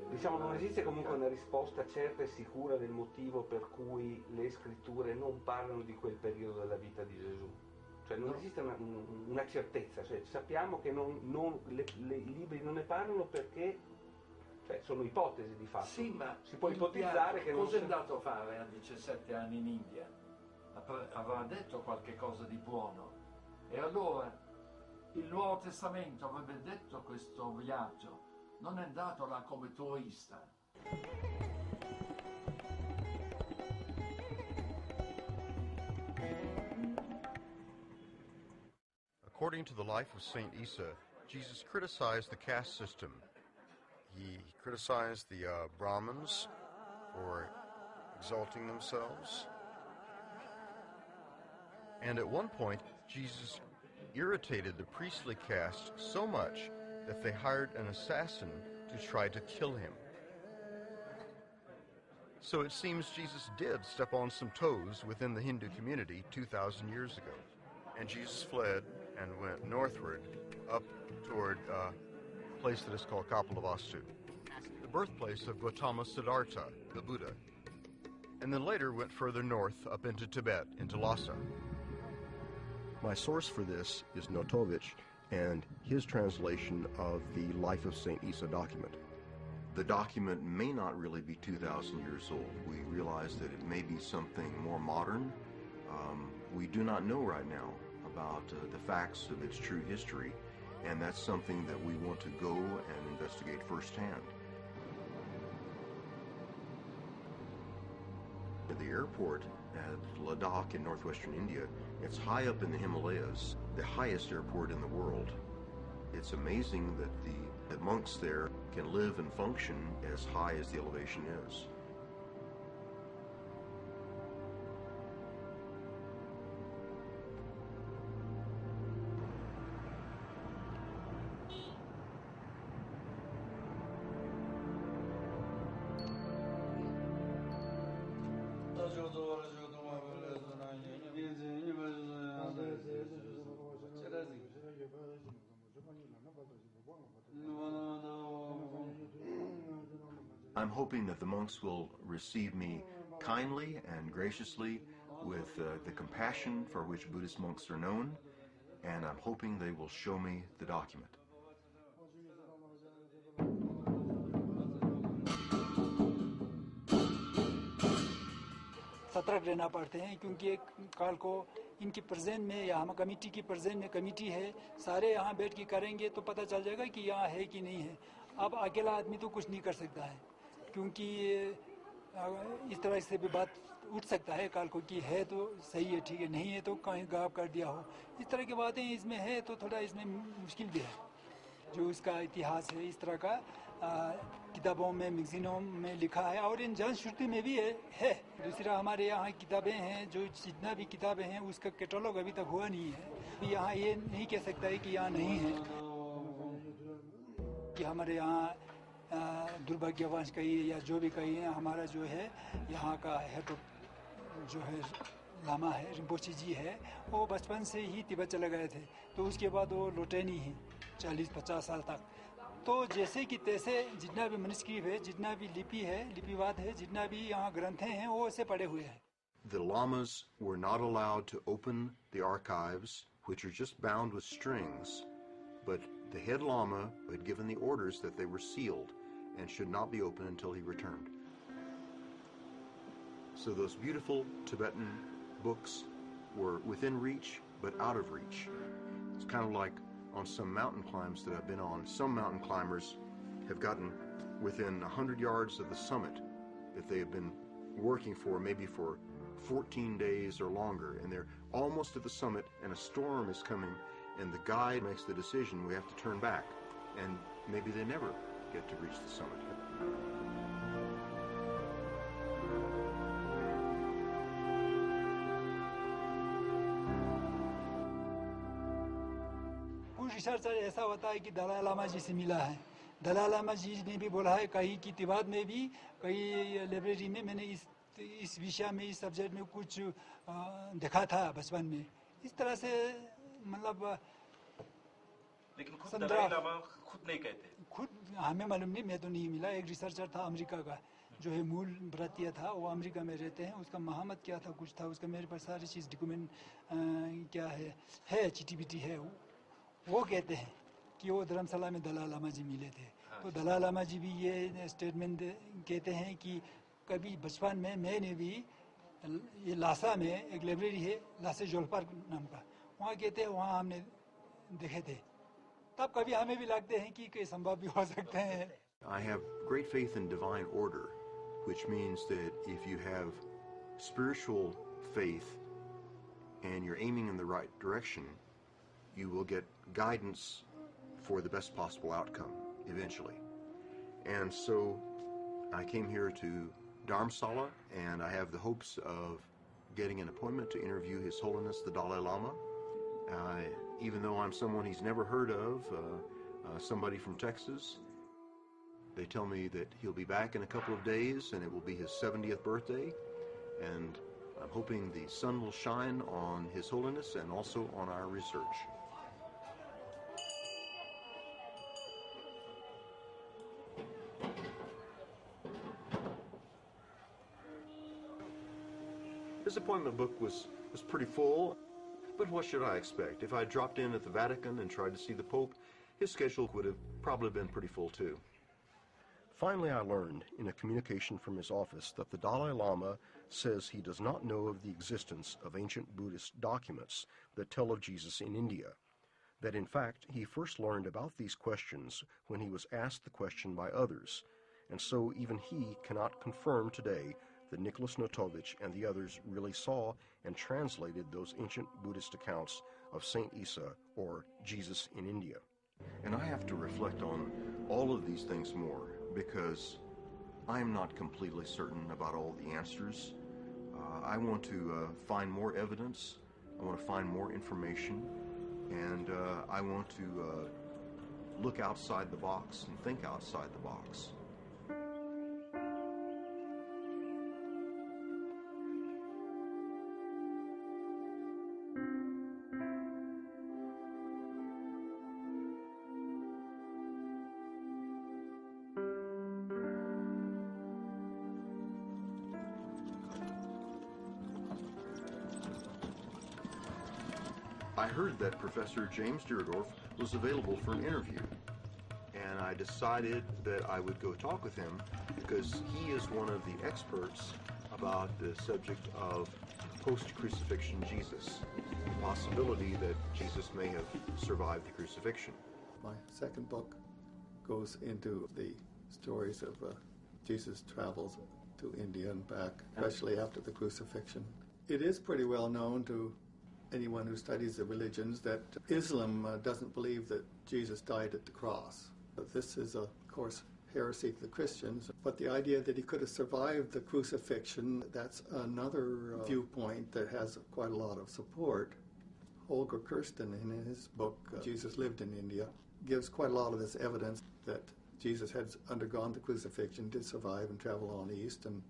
Diciamo non esiste comunque una risposta certa e sicura del motivo per cui le scritture non parlano di quel periodo della vita di Gesù. Cioè non esiste una certezza, cioè, sappiamo che i libri non ne parlano perché sono ipotesi di fatto. Sì, ma si può ipotizzare che non cosa è andato a fare a 17 anni in India? Avrà detto qualche cosa di buono. E allora il Nuovo Testamento avrebbe detto questo viaggio. Non è andato là come turista. According to the life of Saint Isa, Jesus criticized the caste system. He criticized the Brahmins for exalting themselves. And at one point, Jesus irritated the priestly caste so much that they hired an assassin to try to kill him. So it seems Jesus did step on some toes within the Hindu community 2,000 years ago. And Jesus fled and went northward up toward a place that is called Kapilavastu, the birthplace of Gautama Siddhartha, the Buddha. And then later went further north up into Tibet, into Lhasa. My source for this is Notovich and his translation of the Life of St. Isa document. The document may not really be 2,000 years old. We realize that it may be something more modern. We do not know right now about the facts of its true history, and that's something that we want to go and investigate firsthand. At the airport at Ladakh in northwestern India, it's high up in the Himalayas, the highest airport in the world. It's amazing that the monks there can live and function as high as the elevation is. I'm hoping that the monks will receive me kindly and graciously with the compassion for which Buddhist monks are known, and I'm hoping they will show me the document. सतर्क रहना पड़ते हैं क्योंकि एक काल को इनकी present में या हम कमेटी की प्रेजेंट में कमेटी है सारे यहाँ बैठ के करेंगे तो पता चल जाएगा कि यहाँ है कि नहीं है अब अकेला आदमी तो कुछ नहीं कर सकता है क्योंकि इस तरह से भी बात उठ सकता है काल को कि है तो सही है ठीक है नहीं है तो कहीं गायब कर दिया हो इस तरह की बातें इसमें है तो थोड़ा इसमें मुश्किल भी है जो इसका इतिहास है इस तरह का किताबों में मैगजीनों में लिखा है और इन जनश्रुति में भी है दूसरा हमारे यहाँ किताबें हैं जो जितना भी किताबें हैं उसका कैटलॉग अभी तक हुआ नहीं है यहाँ ये नहीं कह सकता है कि यहाँ नहीं है कि हमारे यहाँ दुर्भाग्यवश कहिए या जो भी कहिए हमारा जो है यहाँ का हेड जो है लामा है रिम्पोची जी है वो बचपन से ही तिब्बत चले गए थे तो उसके बाद वो लौटे नहीं हैं 40-50 साल तक तो जैसे कि तैसे जितना भी मनुस्क्रिप्ट है जितना भी लिपि है लिपिवाद है जितना भी यहाँ ग्रंथें हैं वो ऐसे पड़े हुए हैं The lamas were not allowed to open the archives, which are just bound with strings, but the head lama had given the orders that they were sealed and should not be opened until he returned. So those beautiful Tibetan books were within reach, but out of reach. It's kind of like on some mountain climbs that I've been on. Some mountain climbers have gotten within 100 yards of the summit that they have been working for, maybe for 14 days or longer, and they're almost at the summit and a storm is coming and the guide makes the decision we have to turn back, and maybe they never get to reach the summit. Research ऐसा होता है कि दलाई लामा जी से मिला है दलाई लामा जी ने भी बोला है कहीं की तिब्बत में भी कहीं लाइब्रेरी में मैंने इस विषय में इस सब्जेक्ट में कुछ देखा था बचपन में इस तरह से मतलब लेकिन खुद दलाई लामा खुद नहीं कहते खुद हमें मालूम नहीं मैं तो नहीं मिला एक रिसर्चर था अमेरिका का जो है मूल भारतीय था वो अमेरिका में रहते हैं उसका मोहम्मद क्या था कुछ था उसका मेरे पास सारी चीज़ डॉक्यूमेंट क्या है चिट्ठी है वो कहते हैं कि वो धर्मशाला में दलाई लामा जी मिले थे तो दलाई लामा जी भी ये स्टेटमेंट कहते हैं कि कभी बचपन में मैंने भी ये लासा में एक लाइब्रेरी है लासे जोलपार नाम का वहाँ कहते हैं वहाँ हमने देखे थे तब कभी हमें भी लगते हैं कि कोई संभव भी हो सकते हैं I have great faith in divine order, which means that if you have spiritual faith and you're aiming in the right direction, you will get guidance for the best possible outcome eventually. And so I came here to Dharamsala, and I have the hopes of getting an appointment to interview His Holiness the Dalai Lama. Even though I'm someone he's never heard of, somebody from Texas, they tell me that he'll be back in a couple of days and it will be his 70th birthday, and I'm hoping the sun will shine on His Holiness and also on our research. His appointment book was pretty full, but what should I expect? If I dropped in at the Vatican and tried to see the Pope, his schedule would have probably been pretty full too. Finally, I learned in a communication from his office that the Dalai Lama says he does not know of the existence of ancient Buddhist documents that tell of Jesus in India, that in fact he first learned about these questions when he was asked the question by others, and so even he cannot confirm today that Nicholas Notovich and the others really saw and translated those ancient Buddhist accounts of Saint Isa or Jesus in India. And I have to reflect on all of these things more, because I'm not completely certain about all the answers. I want to find more evidence, I want to find more information, and I want to look outside the box and think outside the box. I heard that Professor James Deardorff was available for an interview, and I decided that I would go talk with him because he is one of the experts about the subject of post-crucifixion Jesus, the possibility that Jesus may have survived the crucifixion. My second book goes into the stories of Jesus' travels to India and back, especially after the crucifixion. It is pretty well known to anyone who studies the religions that Islam doesn't believe that Jesus died at the cross. But this is, of course, heresy to the Christians. But the idea that he could have survived the crucifixion, that's another viewpoint that has quite a lot of support. Holger Kirsten, in his book, Jesus Lived in India, gives quite a lot of this evidence that Jesus had undergone the crucifixion, did survive and travel on east. And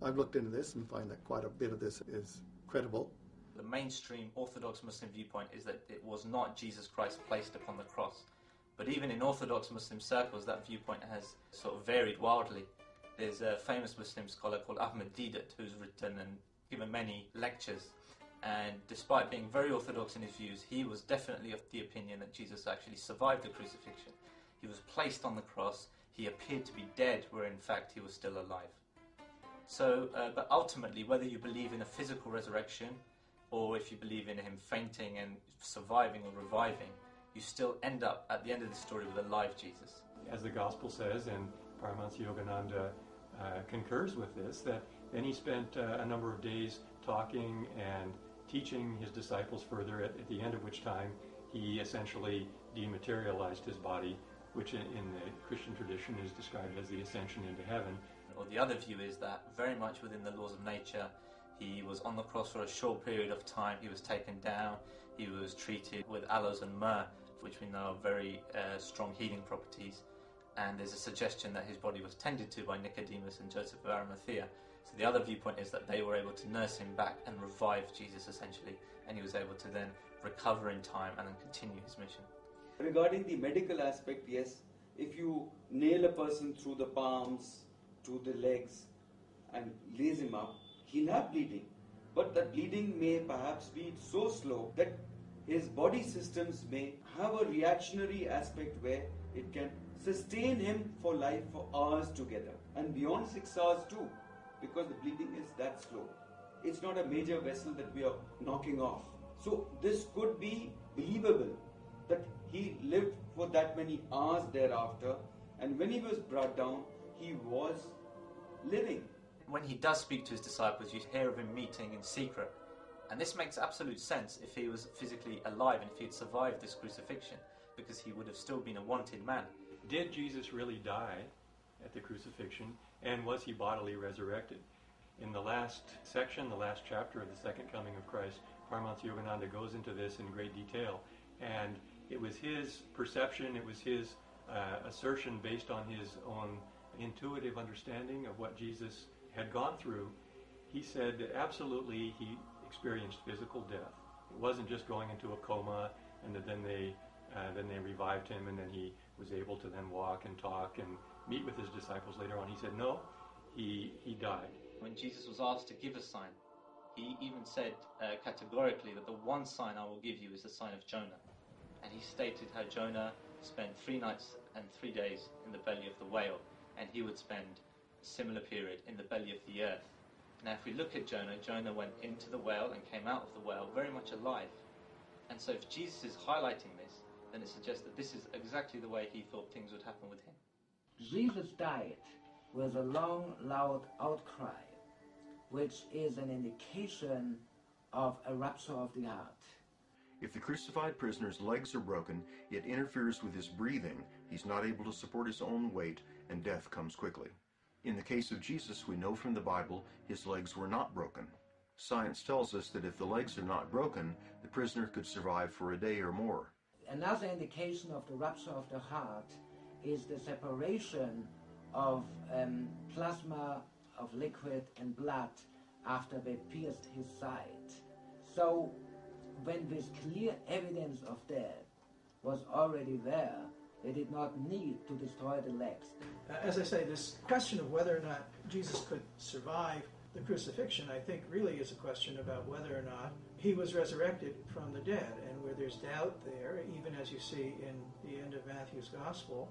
I've looked into this and find that quite a bit of this is credible. The mainstream Orthodox Muslim viewpoint is that it was not Jesus Christ placed upon the cross. But even in Orthodox Muslim circles, that viewpoint has sort of varied wildly. There's a famous Muslim scholar called Ahmed Deedat who's written and given many lectures. And despite being very orthodox in his views, he was definitely of the opinion that Jesus actually survived the crucifixion. He was placed on the cross, he appeared to be dead, where in fact he was still alive. So, but ultimately, whether you believe in a physical resurrection, or if you believe in him fainting and surviving or reviving, you still end up at the end of the story with a live Jesus. As the Gospel says, and Paramahansa Yogananda concurs with this, that then he spent a number of days talking and teaching his disciples further, at the end of which time he essentially dematerialized his body, which in the Christian tradition is described as the ascension into heaven. Or the other view is that very much within the laws of nature, he was on the cross for a short period of time, he was taken down, he was treated with aloes and myrrh, which we know are very strong healing properties, and there's a suggestion that his body was tended to by Nicodemus and Joseph of Arimathea. So the other viewpoint is that they were able to nurse him back and revive Jesus essentially, and he was able to then recover in time and then continue his mission. Regarding the medical aspect, yes, if you nail a person through the palms, to the legs, and raise him up, he'll have bleeding. But that bleeding may perhaps be so slow that his body systems may have a reactionary aspect where it can sustain him for life for hours together, and beyond 6 hours too, because the bleeding is that slow. It's not a major vessel that we are knocking off. So this could be believable, that he lived for that many hours thereafter, and when he was brought down, he was living. When he does speak to his disciples, you hear of him meeting in secret. And this makes absolute sense if he was physically alive and if he had survived this crucifixion, because he would have still been a wanted man. Did Jesus really die at the crucifixion, and was he bodily resurrected? In the last section, the last chapter of the Second Coming of Christ, Paramahansa Yogananda goes into this in great detail, and it was his perception, it was his assertion based on his own intuitive understanding of what Jesus had gone through. He said that absolutely he experienced physical death. It wasn't just going into a coma and that then they revived him and then he was able to then walk and talk and meet with his disciples later on. He said no, he died. When Jesus was asked to give a sign, he even said categorically that the one sign I will give you is the sign of Jonah. And he stated how Jonah spent 3 nights and 3 days in the belly of the whale, and he would spend a similar period in the belly of the earth. Now if we look at Jonah, Jonah went into the whale and came out of the whale very much alive. And so if Jesus is highlighting this, then it suggests that this is exactly the way he thought things would happen with him. Jesus died with a long, loud outcry, which is an indication of a rupture of the heart. If the crucified prisoner's legs are broken, it interferes with his breathing. He's not able to support his own weight, and death comes quickly. In the case of Jesus, we know from the Bible his legs were not broken. Science tells us that if the legs are not broken, the prisoner could survive for a day or more. Another indication of the rupture of the heart is the separation of plasma, of liquid and blood after they pierced his side. So when this clear evidence of death was already there, they did not need to destroy the legs. As I say, this question of whether or not Jesus could survive The crucifixion, I think, really is a question about whether or not he was resurrected from the dead, and where there's doubt there, even as you see in the end of Matthew's Gospel,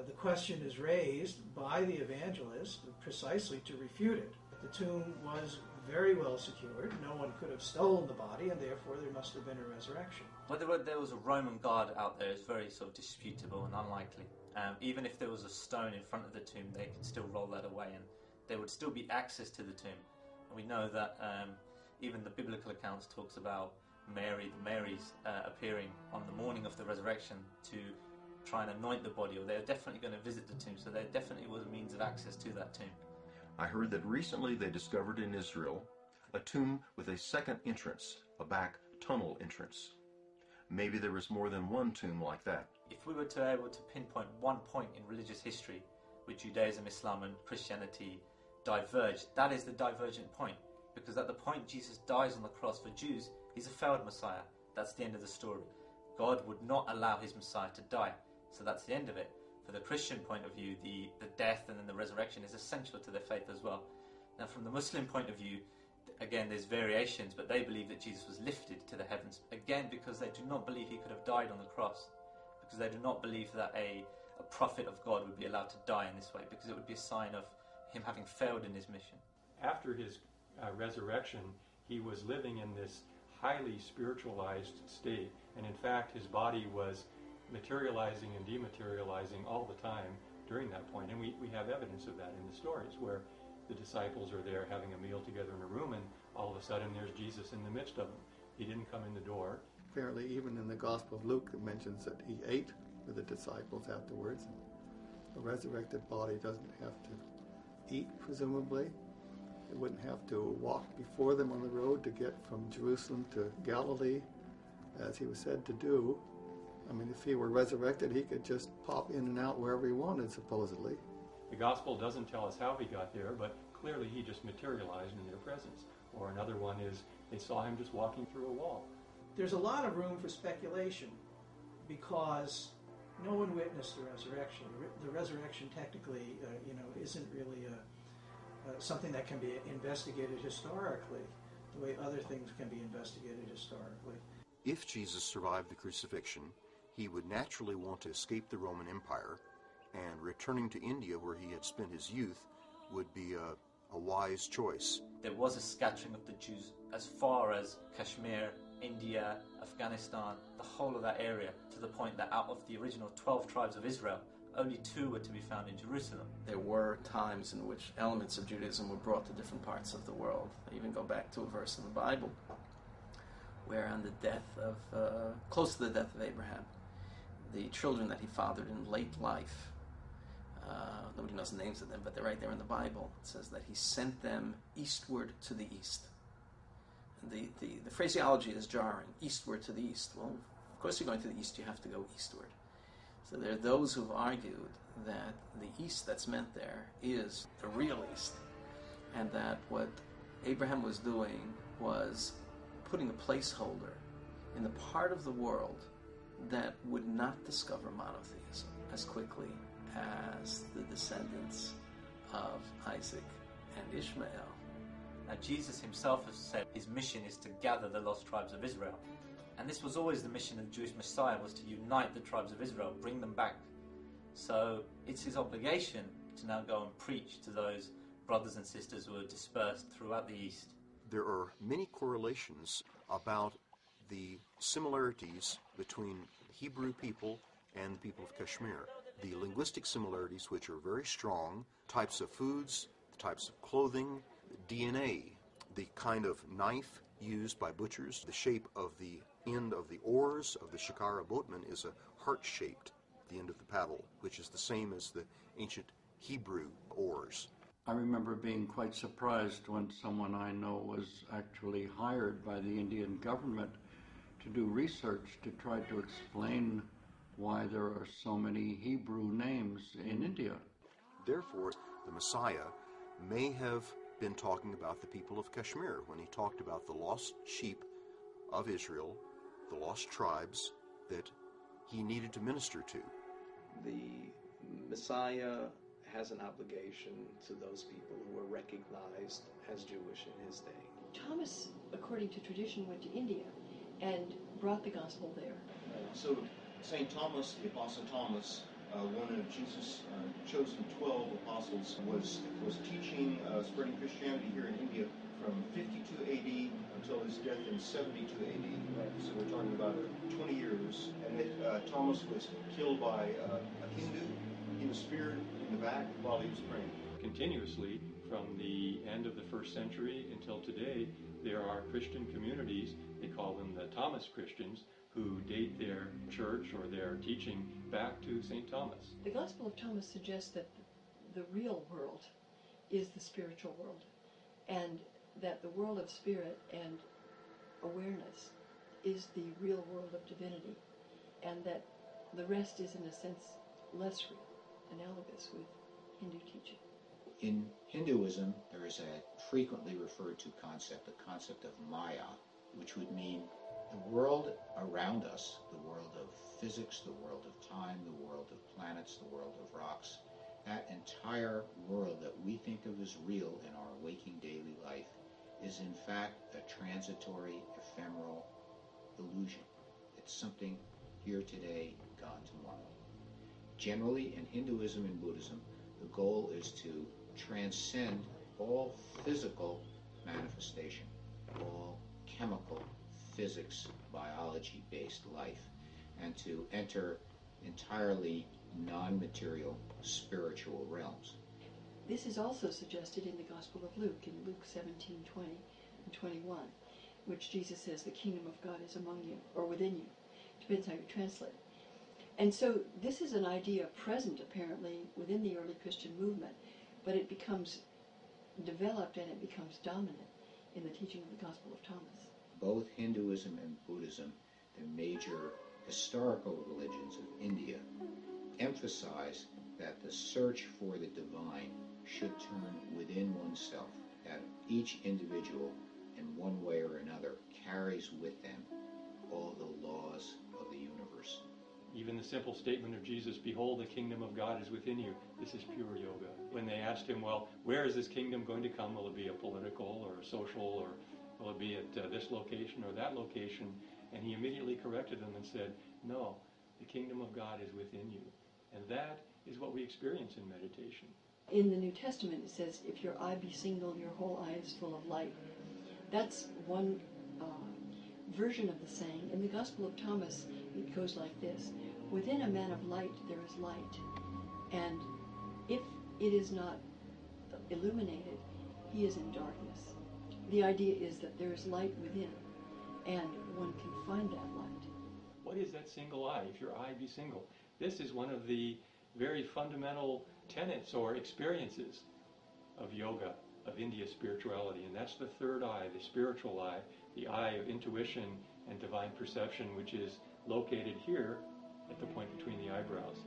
the question is raised by the evangelist precisely to refute it. The tomb was very well secured. No one could have stolen the body, and therefore there must have been a resurrection. Whether there was a Roman guard out there is very sort of disputable and unlikely. Even if there was a stone in front of the tomb, they could still roll that away, and there would still be access to the tomb. And we know that even the biblical accounts talks about Mary's appearing on the morning of the resurrection to try and anoint the body, or they're definitely going to visit the tomb, so there definitely was a means of access to that tomb. I heard that recently they discovered in Israel a tomb with a second entrance, a back tunnel entrance. Maybe there was more than one tomb like that. If we were to be able to pinpoint one point in religious history where Judaism, Islam and Christianity diverged, that is the divergent point. Because at the point Jesus dies on the cross for Jews, he's a failed Messiah. That's the end of the story. God would not allow his Messiah to die. So that's the end of it. For the Christian point of view, the death and then the resurrection is essential to their faith as well. Now from the Muslim point of view, again there's variations, but they believe that Jesus was lifted to the heavens. Again, because they do not believe he could have died on the cross. Because they do not believe that a prophet of God would be allowed to die in this way, because it would be a sign of him having failed in his mission. After his resurrection, he was living in this highly spiritualized state, and in fact his body was materializing and dematerializing all the time during that point, and we have evidence of that in the stories where the disciples are there having a meal together in a room, and all of a sudden there's Jesus in the midst of them. He didn't come in the door. Apparently even in the Gospel of Luke it mentions that he ate with the disciples afterwards. A resurrected body doesn't have to eat, presumably. It wouldn't have to walk before them on the road to get from Jerusalem to Galilee, as he was said to do. I mean, if he were resurrected, he could just pop in and out wherever he wanted, supposedly. The Gospel doesn't tell us how he got there, but clearly he just materialized in their presence. Or another one is they saw him just walking through a wall. There's a lot of room for speculation because no one witnessed the resurrection. The resurrection technically, isn't really something that can be investigated historically the way other things can be investigated historically. If Jesus survived the crucifixion, he would naturally want to escape the Roman Empire, and returning to India, where he had spent his youth, would be a wise choice. There was a scattering of the Jews as far as Kashmir, India, Afghanistan, the whole of that area, to the point that out of the original 12 tribes of Israel, only 2 were to be found in Jerusalem. There were times in which elements of Judaism were brought to different parts of the world. I even go back to a verse in the Bible where on the death of, close to the death of Abraham, the children that he fathered in late life, nobody knows the names of them, but they're right there in the Bible. It says that he sent them eastward to the east. The phraseology is jarring, eastward to the east. Well, of course you're going to the east, you have to go eastward. So there are those who've argued that the east that's meant there is the real east, and that what Abraham was doing was putting a placeholder in the part of the world that would not discover monotheism as quickly as the descendants of Isaac and Ishmael. Now Jesus himself has said his mission is to gather the lost tribes of Israel. And this was always the mission of the Jewish Messiah, was to unite the tribes of Israel, bring them back. So it's his obligation to now go and preach to those brothers and sisters who are dispersed throughout the East. There are many correlations about the similarities between Hebrew people and the people of Kashmir. The linguistic similarities, which are very strong, types of foods, types of clothing, DNA, the kind of knife used by butchers, the shape of the end of the oars of the shikara boatman is a heart-shaped, the end of the paddle, which is the same as the ancient Hebrew oars. I remember being quite surprised when someone I know was actually hired by the Indian government to do research to try to explain why there are so many Hebrew names in India. Therefore, the Messiah may have been talking about the people of Kashmir when he talked about the lost sheep of Israel, the lost tribes that he needed to minister to. The Messiah has an obligation to those people who were recognized as Jewish in his day. Thomas, according to tradition, went to India and brought the gospel there. So St. Thomas, the Apostle Thomas, one of Jesus' chosen 12 apostles, was teaching, spreading Christianity here in India from 52 AD until his death in 72 AD. So we're talking about 20 years. And that Thomas was killed by a Hindu. He was speared in the back while he was praying. Continuously, from the end of the first century until today, there are Christian communities, they call them the Thomas Christians, who date their church or their teaching back to St. Thomas. The Gospel of Thomas suggests that the real world is the spiritual world, and that the world of spirit and awareness is the real world of divinity, and that the rest is, in a sense, less real, analogous with Hindu teaching. In Hinduism, there is a frequently referred to concept, the concept of Maya, which would mean the world around us, the world of physics, the world of time, the world of planets, the world of rocks, that entire world that we think of as real in our waking daily life is in fact a transitory, ephemeral illusion. It's something here today, gone tomorrow. Generally, in Hinduism and Buddhism, the goal is to transcend all physical manifestation, all chemical, physics, biology-based life, and to enter entirely non-material spiritual realms. This is also suggested in the Gospel of Luke, in Luke 17:20 and 21, which Jesus says, the kingdom of God is among you, or within you. Depends how you translate. And so this is an idea present, apparently, within the early Christian movement, but it becomes developed and it becomes dominant in the teaching of the Gospel of Thomas. Both Hinduism and Buddhism, the major historical religions of India, emphasize that the search for the divine should turn within oneself, that each individual, in one way or another, carries with them all the laws of the universe. Even the simple statement of Jesus, behold, the kingdom of God is within you, this is pure yoga. When they asked him, well, where is this kingdom going to come? Will it be a political or a social, or will it be at this location or that location? And he immediately corrected them and said, no, the kingdom of God is within you. And that is what we experience in meditation. In the New Testament it says, if your eye be single, your whole eye is full of light. That's one version of the saying. In the Gospel of Thomas, it goes like this. Within a man of light, there is light. And if it is not illuminated, he is in darkness. The idea is that there is light within, and one can find that light. What is that single eye, if your eye be single? This is one of the very fundamental tenets or experiences of yoga, of India spirituality, and that's the third eye, the spiritual eye, the eye of intuition and divine perception, which is located here at the point between the eyebrows.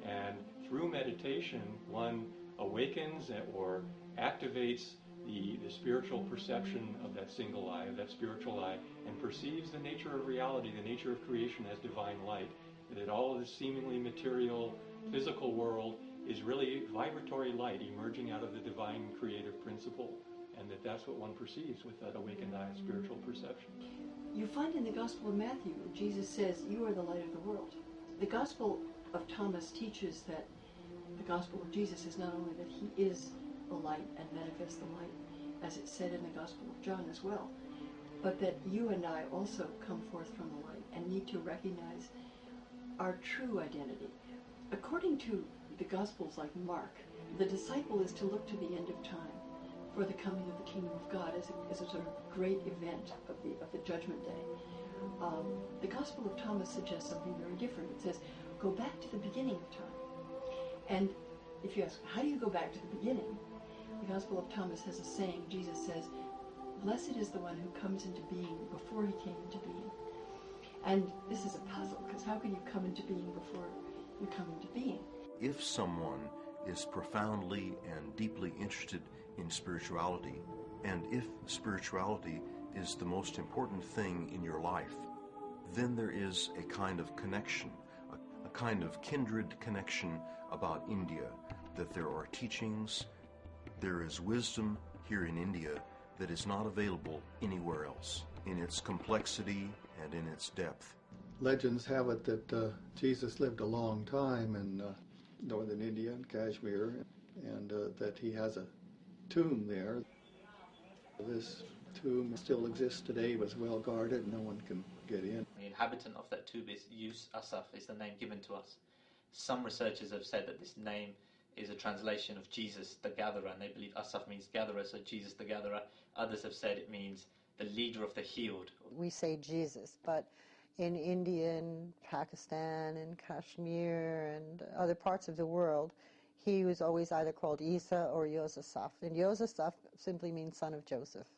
And through meditation, one awakens or activates the spiritual perception of that single eye, of that spiritual eye, and perceives the nature of reality, the nature of creation as divine light, that all of this seemingly material, physical world is really vibratory light emerging out of the divine creative principle, and that's what one perceives with that awakened eye of spiritual perception. You find in the Gospel of Matthew, Jesus says, you are the light of the world. The Gospel of Thomas teaches that the Gospel of Jesus is not only that he is the light and manifests the light, as it's said in the Gospel of John as well, but that you and I also come forth from the light and need to recognize our true identity. According to the Gospels like Mark, the disciple is to look to the end of time for the coming of the kingdom of God as a sort of great event of the judgment day. The Gospel of Thomas suggests something very different. It says, go back to the beginning of time. And if you ask, how do you go back to the beginning? The Gospel of Thomas has a saying. Jesus says, blessed is the one who comes into being before he came into being. And this is a puzzle, because how can you come into being before you come into being? If someone is profoundly and deeply interested in spirituality, and if spirituality is the most important thing in your life, then there is a kind of connection, a kind of kindred connection about India that there are teachings, there is wisdom here in India that is not available anywhere else, in its complexity and in its depth. Legends have it that Jesus lived a long time in northern India and Kashmir, and that he has a tomb there. This tomb still exists today, but it's well guarded, no one can get in. The inhabitant of that tomb is Yus Asaf, is the name given to us. Some researchers have said that this name is a translation of Jesus the Gatherer, and they believe Asaf means gatherer, so Jesus the Gatherer. Others have said it means the leader of the healed. We say Jesus, but in India and Pakistan and Kashmir and other parts of the world, he was always either called Isa or Yosef. And Yosef simply means son of Joseph.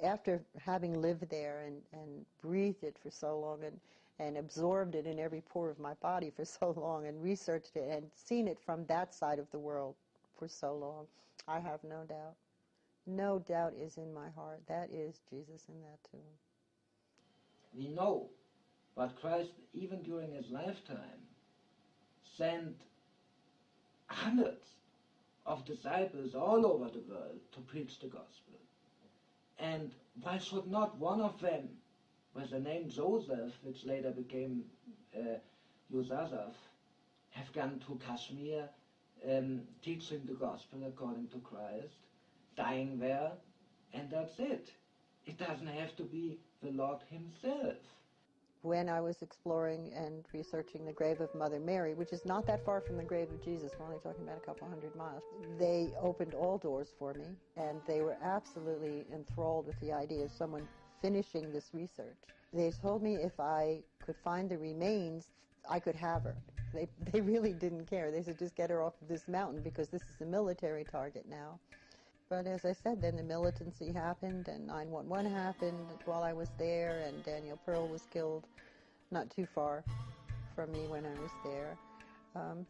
After having lived there and breathed it for so long and absorbed it in every pore of my body for so long and researched it and seen it from that side of the world for so long, I have no doubt. No doubt is in my heart. That is Jesus in that tomb. We know, but Christ, even during his lifetime, sent hundreds of disciples all over the world to preach the gospel. And why should not one of them, with the name Joseph, which later became Yusasaf, have gone to Kashmir teaching the gospel according to Christ, dying there, and that's it. It doesn't have to be the Lord himself. When I was exploring and researching the grave of Mother Mary, which is not that far from the grave of Jesus, we're only talking about a couple hundred miles, they opened all doors for me, and they were absolutely enthralled with the idea of someone finishing this research. They told me if I could find the remains, I could have her. They really didn't care. They said, just get her off of this mountain because this is a military target now. But as I said, then the militancy happened and 9/11 happened while I was there, and Daniel Pearl was killed not too far from me when I was there.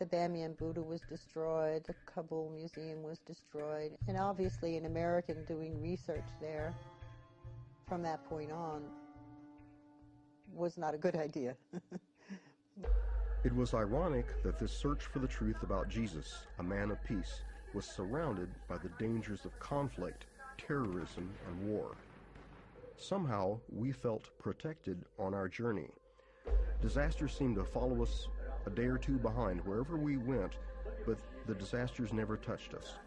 The Bamiyan Buddha was destroyed, the Kabul Museum was destroyed, and obviously an American doing research there from that point on was not a good idea. It was ironic that this search for the truth about Jesus, a man of peace, was surrounded by the dangers of conflict, terrorism, and war. Somehow, we felt protected on our journey. Disasters seemed to follow us a day or two behind wherever we went, but the disasters never touched us.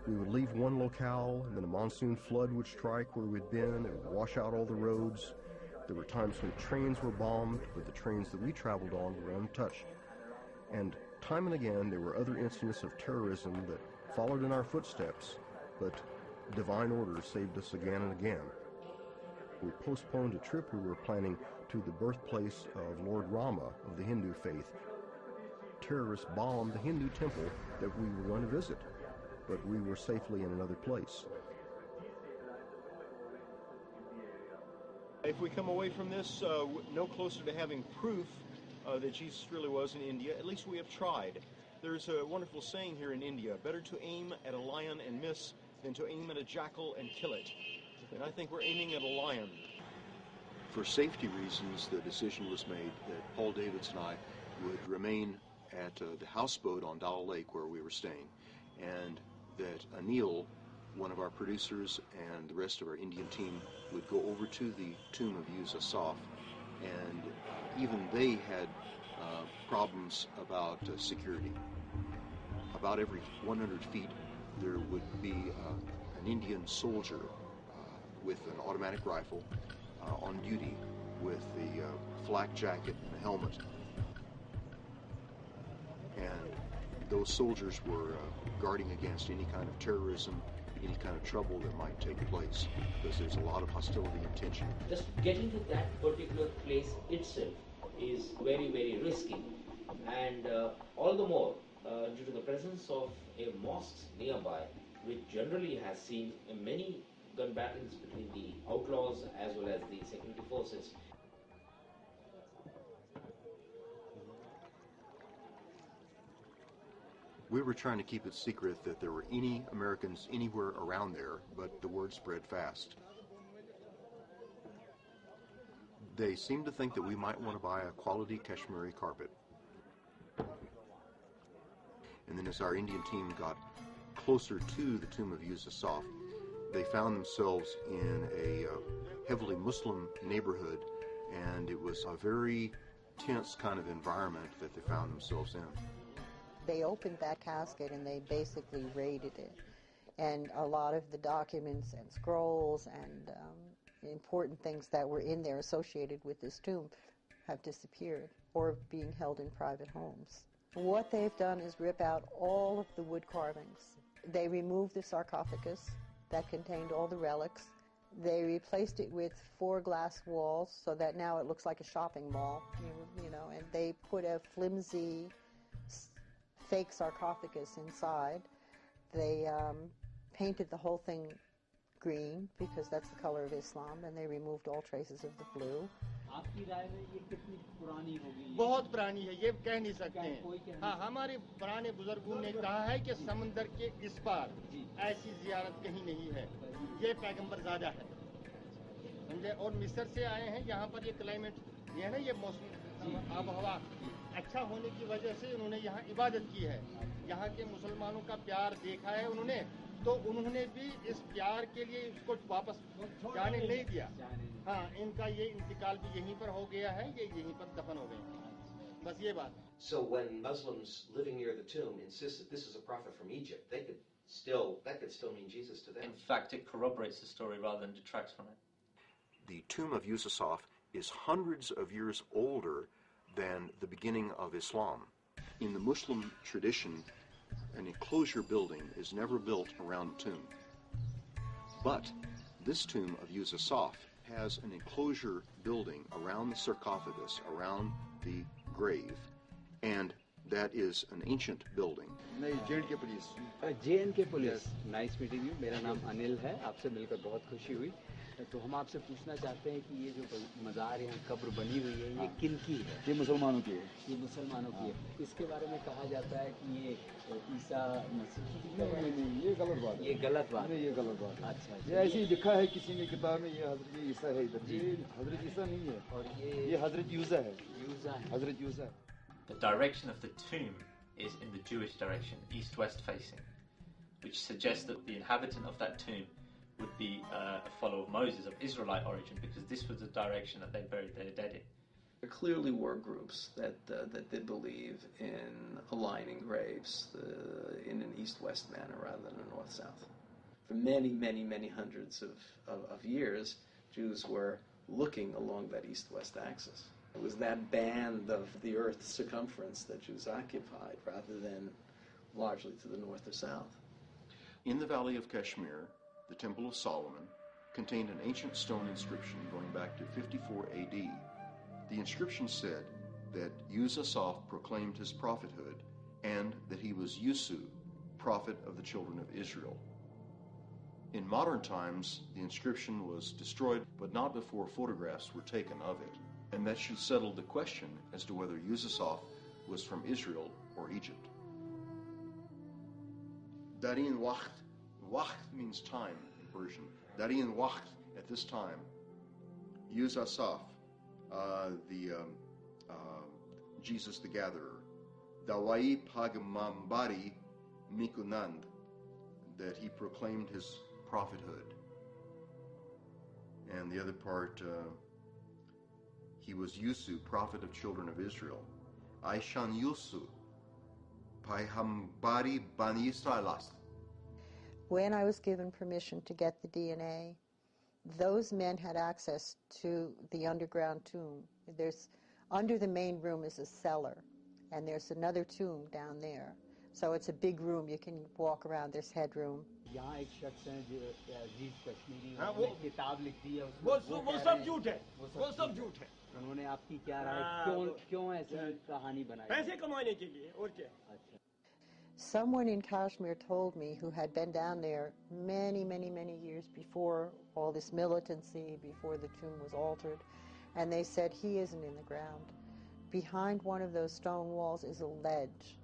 We would leave one locale, and then a monsoon flood would strike where we'd been. It would wash out all the roads. There were times when trains were bombed, but the trains that we traveled on were untouched. And time and again, there were other incidents of terrorism that followed in our footsteps, but divine order saved us again and again. We postponed a trip we were planning to the birthplace of Lord Rama of the Hindu faith. Terrorists bombed the Hindu temple that we were going to visit, but we were safely in another place. If we come away from this no closer to having proof that Jesus really was in India, at least we have tried. There's a wonderful saying here in India, better to aim at a lion and miss than to aim at a jackal and kill it. And I think we're aiming at a lion. For safety reasons, the decision was made that Paul Davids and I would remain at the houseboat on Dal Lake where we were staying, and that Anil, one of our producers, and the rest of our Indian team would go over to the tomb of Yus Asaf, and even they had problems about security. About every 100 feet there would be an Indian soldier with an automatic rifle on duty with the flak jacket and a helmet. And those soldiers were guarding against any kind of terrorism, any kind of trouble that might take place, because there's a lot of hostility and tension. Just getting to that particular place itself is very, very risky, and all the more due to the presence of a mosque nearby, which generally has seen many gun battles between the outlaws as well as the security forces. We were trying to keep it secret that there were any Americans anywhere around there, but the word spread fast. They seemed to think that we might want to buy a quality Kashmiri carpet. And And then as our Indian team got closer to the tomb of Yusuf, they found themselves in a heavily Muslim neighborhood, and it was a very tense kind of environment that they found themselves in. They opened that casket and they basically raided it. And a lot of the documents and scrolls and important things that were in there associated with this tomb have disappeared or being held in private homes. What they've done is rip out all of the wood carvings. They removed the sarcophagus that contained all the relics. They replaced it with 4 glass walls so that now it looks like a shopping mall, you know, and they put a flimsy fake sarcophagus inside. They painted the whole thing green because that's the color of Islam, and they removed all traces of the blue. बहुत पुरानी है, ये कह नहीं सकते हैं। हाँ, हमारे पुराने बुजुर्गों ने कहा है कि समंदर के इस पार ऐसी जियारत कहीं नहीं है, ये पैगंबर ज़ादा है, समझे? और मिस्र से आए हैं, यहाँ पर ये क्लाइमेट, ये है ना, ये मौसम आब हवा अच्छा होने की वजह से उन्होंने यहाँ इबादत की है। यहाँ के मुसलमानों का प्यार देखा है उन्होंने, तो उन्होंने भी इस प्यार के लिए उसको वापस जाने नहीं दिया। हाँ, इनका ये इंतकाल भी यहीं पर हो गया है, ये यहीं पर दफन हो गए हैं, बस ये बात। So when Muslims living near the tomb insist that this is a prophet from Egypt, that could still mean Jesus to them. In fact, it corroborates the story rather than detracts from it. The tomb of Yusuf is hundreds of years older than the beginning of Islam. In the Muslim tradition, an enclosure building is never built around a tomb. But this tomb of Yusuf has an enclosure building around the sarcophagus, around the grave, and that is an ancient building. JNK Police. Nice meeting you. मेरा नाम अनिल है, आपसे मिलकर बहुत खुशी हुई। तो हम आपसे पूछना चाहते हैं कि ये जो मज़ार यहाँ कब्र बनी हुई है, ये किन की है? ये मुसलमानों की है। ये मुसलमानों की है। इसके बारे में कहा जाता है कि ये ईसा मसीह की कब्र है। नहीं, ये गलत बात है। ये गलत बात है। ये गलत बात है। अच्छा। ये ऐसे ही लिखा है किसी ने किताब में, ये हज़रत ईसा है इधर। ये हज़रत ईसा नहीं है। और ये हज़रत यूसा है। यूसा है। हज़रत यूसा है। The direction of the tomb is in the Jewish direction, east-west facing, which suggests that the inhabitant of that tomb would be a follower of Moses, of Israelite origin, because this was the direction that they buried their dead in. There clearly were groups that did believe in aligning graves in an east-west manner rather than a north-south. For many, many, many hundreds of years, Jews were looking along that east-west axis. It was that band of the Earth's circumference that Jews occupied rather than largely to the north or south. In the Valley of Kashmir, the Temple of Solomon contained an ancient stone inscription going back to 54 AD. The inscription said that Yusuf proclaimed his prophethood and that he was Yusu, prophet of the children of Israel. In modern times, the inscription was destroyed, but not before photographs were taken of it. And that should settle the question as to whether Yusuf was from Israel or Egypt. Darin Wacht. Wacht means time in Persian. Darin Wacht, at this time, Yusuf, Jesus the Gatherer. Dawai Pagamambari Mikunand, that he proclaimed his prophethood. And the other part, he was Yusu, prophet of children of Israel. Aishan Yusu, Paihambari Bani Israelas. When I was given permission to get the DNA, those men had access to the underground tomb. Under the main room is a cellar, and there's another tomb down there. So it's a big room. You can walk around. There's headroom. यहाँ एक शख्स हैं जो अजीज कश्मीरी उन्होंने किताब लिख दी है वो सब झूठ है वो सब झूठ है उन्होंने आपकी क्या राय क्यों ऐसी कहानी बनाई पैसे कमाने के लिए और क्या अच्छा Someone in Kashmir told me, who had been down there many, many, many years before all this militancy, before the tomb was altered, and they said he isn't in the ground. Behind one of those stone walls is a ledge,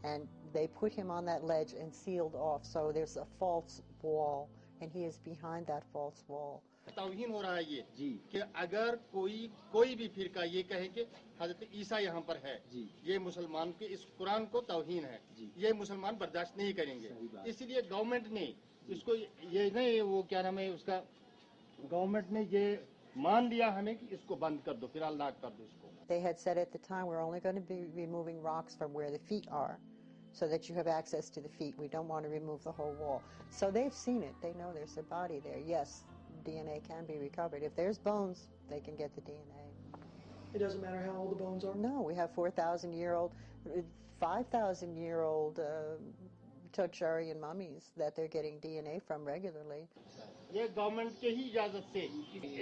and they put him on that ledge and sealed off, so there's a false wall, and he is behind that false wall. तौहीन हो रहा है ये कि अगर कोई भी फिरका ये कहे कि हजरत ईसा यहाँ पर है, ये मुसलमान के इस कुरान को तौहीन है, ये मुसलमान बर्दाश्त नहीं करेंगे। इसलिए गवर्नमेंट ने इसको ये नहीं, वो क्या नाम है उसका, गवर्नमेंट ने ये मान लिया हमें कि इसको बंद कर दो, फिलहाल लॉक कर दो इसको। They had said at the time, we're only going to be removing rocks from where the feet are, so that you have access to the feet. We don't want to remove the whole wall. So they've seen it. They know there's a body there. Yes, DNA can be recovered. If there's bones, they can get the DNA. It doesn't matter how old the bones are? No, we have 4,000-year-old, 5,000-year-old Tocharian mummies that they're getting DNA from regularly. ये government के ही इजाजत से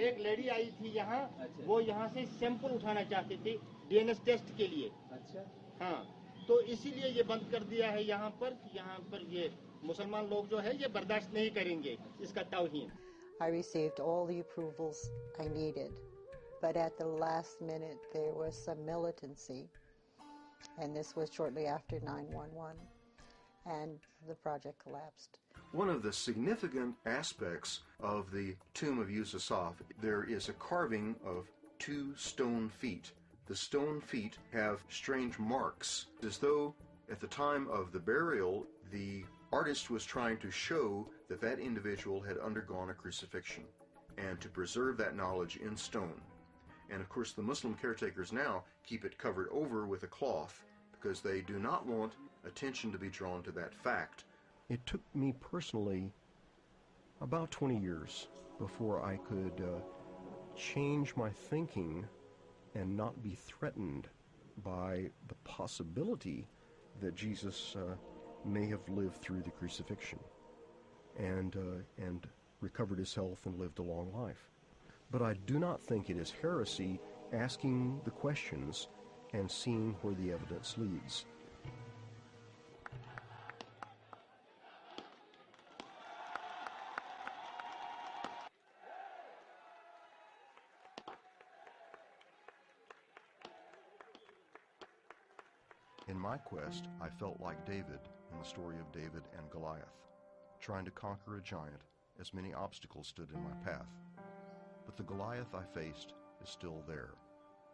एक lady आई थी यहाँ, वो यहाँ से सैंपल उठाना चाहते थे डीएनए टेस्ट के लिए। अच्छा। हाँ, तो इसीलिए ये बंद कर दिया है यहाँ पर ये मुसलमान लोग जो है ये बर्दाश्त नहीं करेंगे इसका तौहीन। I received all the approvals I needed, but at the last minute there was some militancy, and this was shortly after 9/11, and the project collapsed. One of the significant aspects of the tomb of Yusuf, there is a carving of 2 stone feet. The stone feet have strange marks, as though at the time of the burial, the artist was trying to show that that individual had undergone a crucifixion and to preserve that knowledge in stone. And of course, the Muslim caretakers now keep it covered over with a cloth because they do not want attention to be drawn to that fact. It took me personally about 20 years before I could change my thinking and not be threatened by the possibility that Jesus may have lived through the crucifixion and recovered his health and lived a long life. But I do not think it is heresy asking the questions and seeing where the evidence leads. In my quest, I felt like David in the story of David and Goliath, trying to conquer a giant as many obstacles stood in my path. But the Goliath I faced is still there.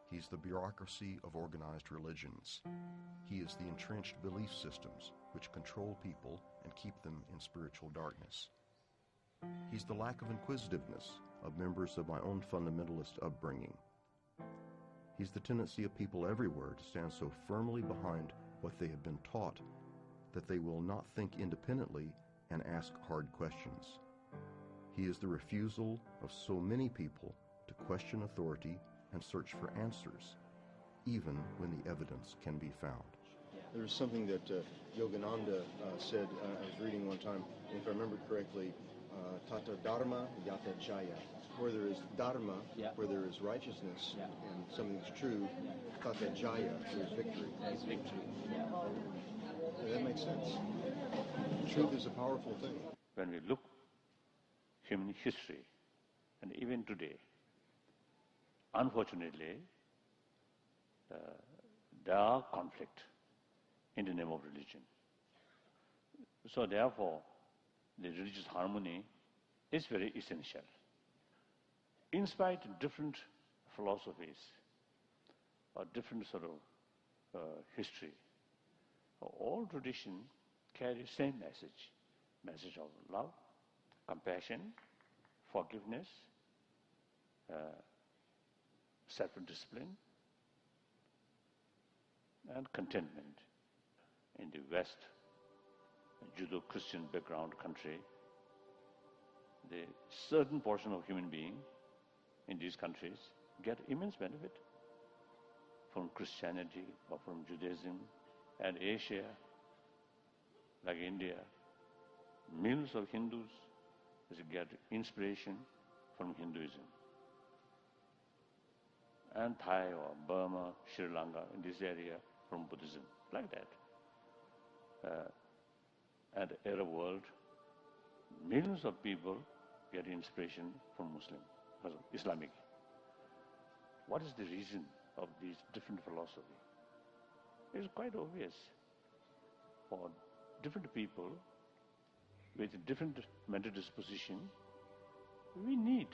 He's the bureaucracy of organized religions. He is the entrenched belief systems which control people and keep them in spiritual darkness. He's the lack of inquisitiveness of members of my own fundamentalist upbringing. He's the tendency of people everywhere to stand so firmly behind what they have been taught that they will not think independently and ask hard questions. He is the refusal of so many people to question authority and search for answers, even when the evidence can be found. There's something that Yogananda said, I was reading one time, if I remember correctly, Tata Dharma Yata Jaya. Where there is Dharma, where there is righteousness, and something that's true, Tata Jaya, there's victory. There's victory. That makes sense. Truth is a powerful thing. When we look human history, and even today, unfortunately, there are conflict in the name of religion. So therefore, the religious harmony is very essential. In spite of different philosophies or different sort of history, all tradition carry the same message of love, compassion, forgiveness, self-discipline, and contentment. In the West, a Judo-Christian background country, the certain portion of human being in these countries get immense benefit from Christianity or from Judaism. And Asia, like India, millions of Hindus get inspiration from Hinduism. And Thai or Burma, Sri Lanka, in this area, from Buddhism, like that. And the Arab world, millions of people get inspiration from Muslim, Islamic. What is the reason of these different philosophy? It's quite obvious. For different people with different mental disposition, we need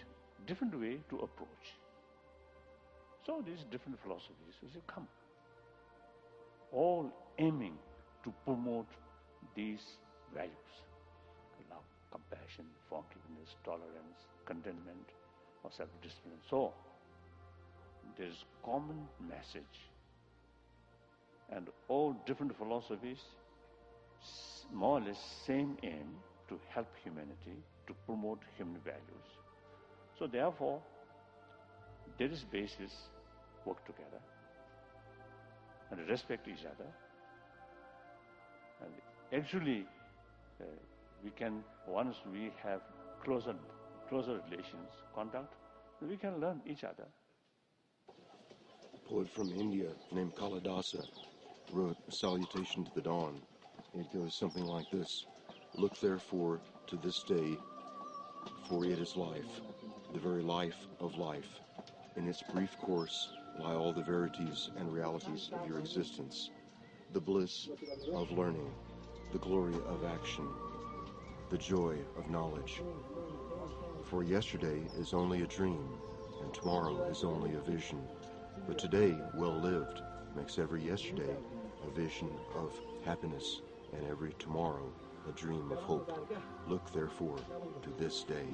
different way to approach. So these different philosophies will come, all aiming to promote these values: love, compassion, forgiveness, tolerance, contentment, or self-discipline, and so on. There is common message, and all different philosophies, more or less same aim, to help humanity, to promote human values. So therefore, there is basis, work together, and respect each other. And actually, we can, once we have closer relations, contact, we can learn each other. A poet from India named Kalidasa wrote a salutation to the dawn. It goes something like this: "Look therefore to this day, for it is life, the very life of life. In its brief course lie all the verities and realities of your existence, the bliss of learning, the glory of action, the joy of knowledge. For yesterday is only a dream, and tomorrow is only a vision. But today, well lived, makes every yesterday a vision of happiness, and every tomorrow a dream of hope. Look therefore to this day."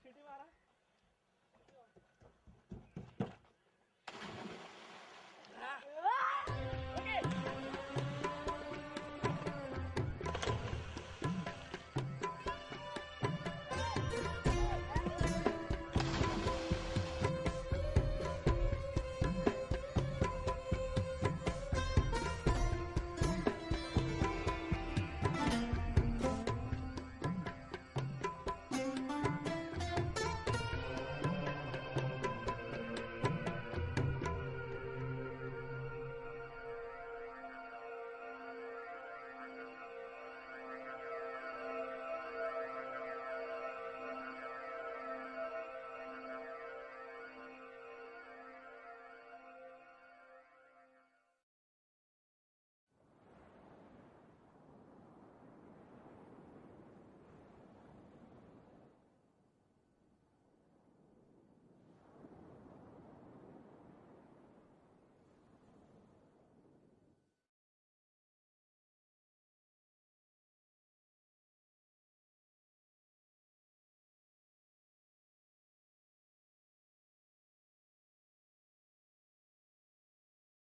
सीटी मारा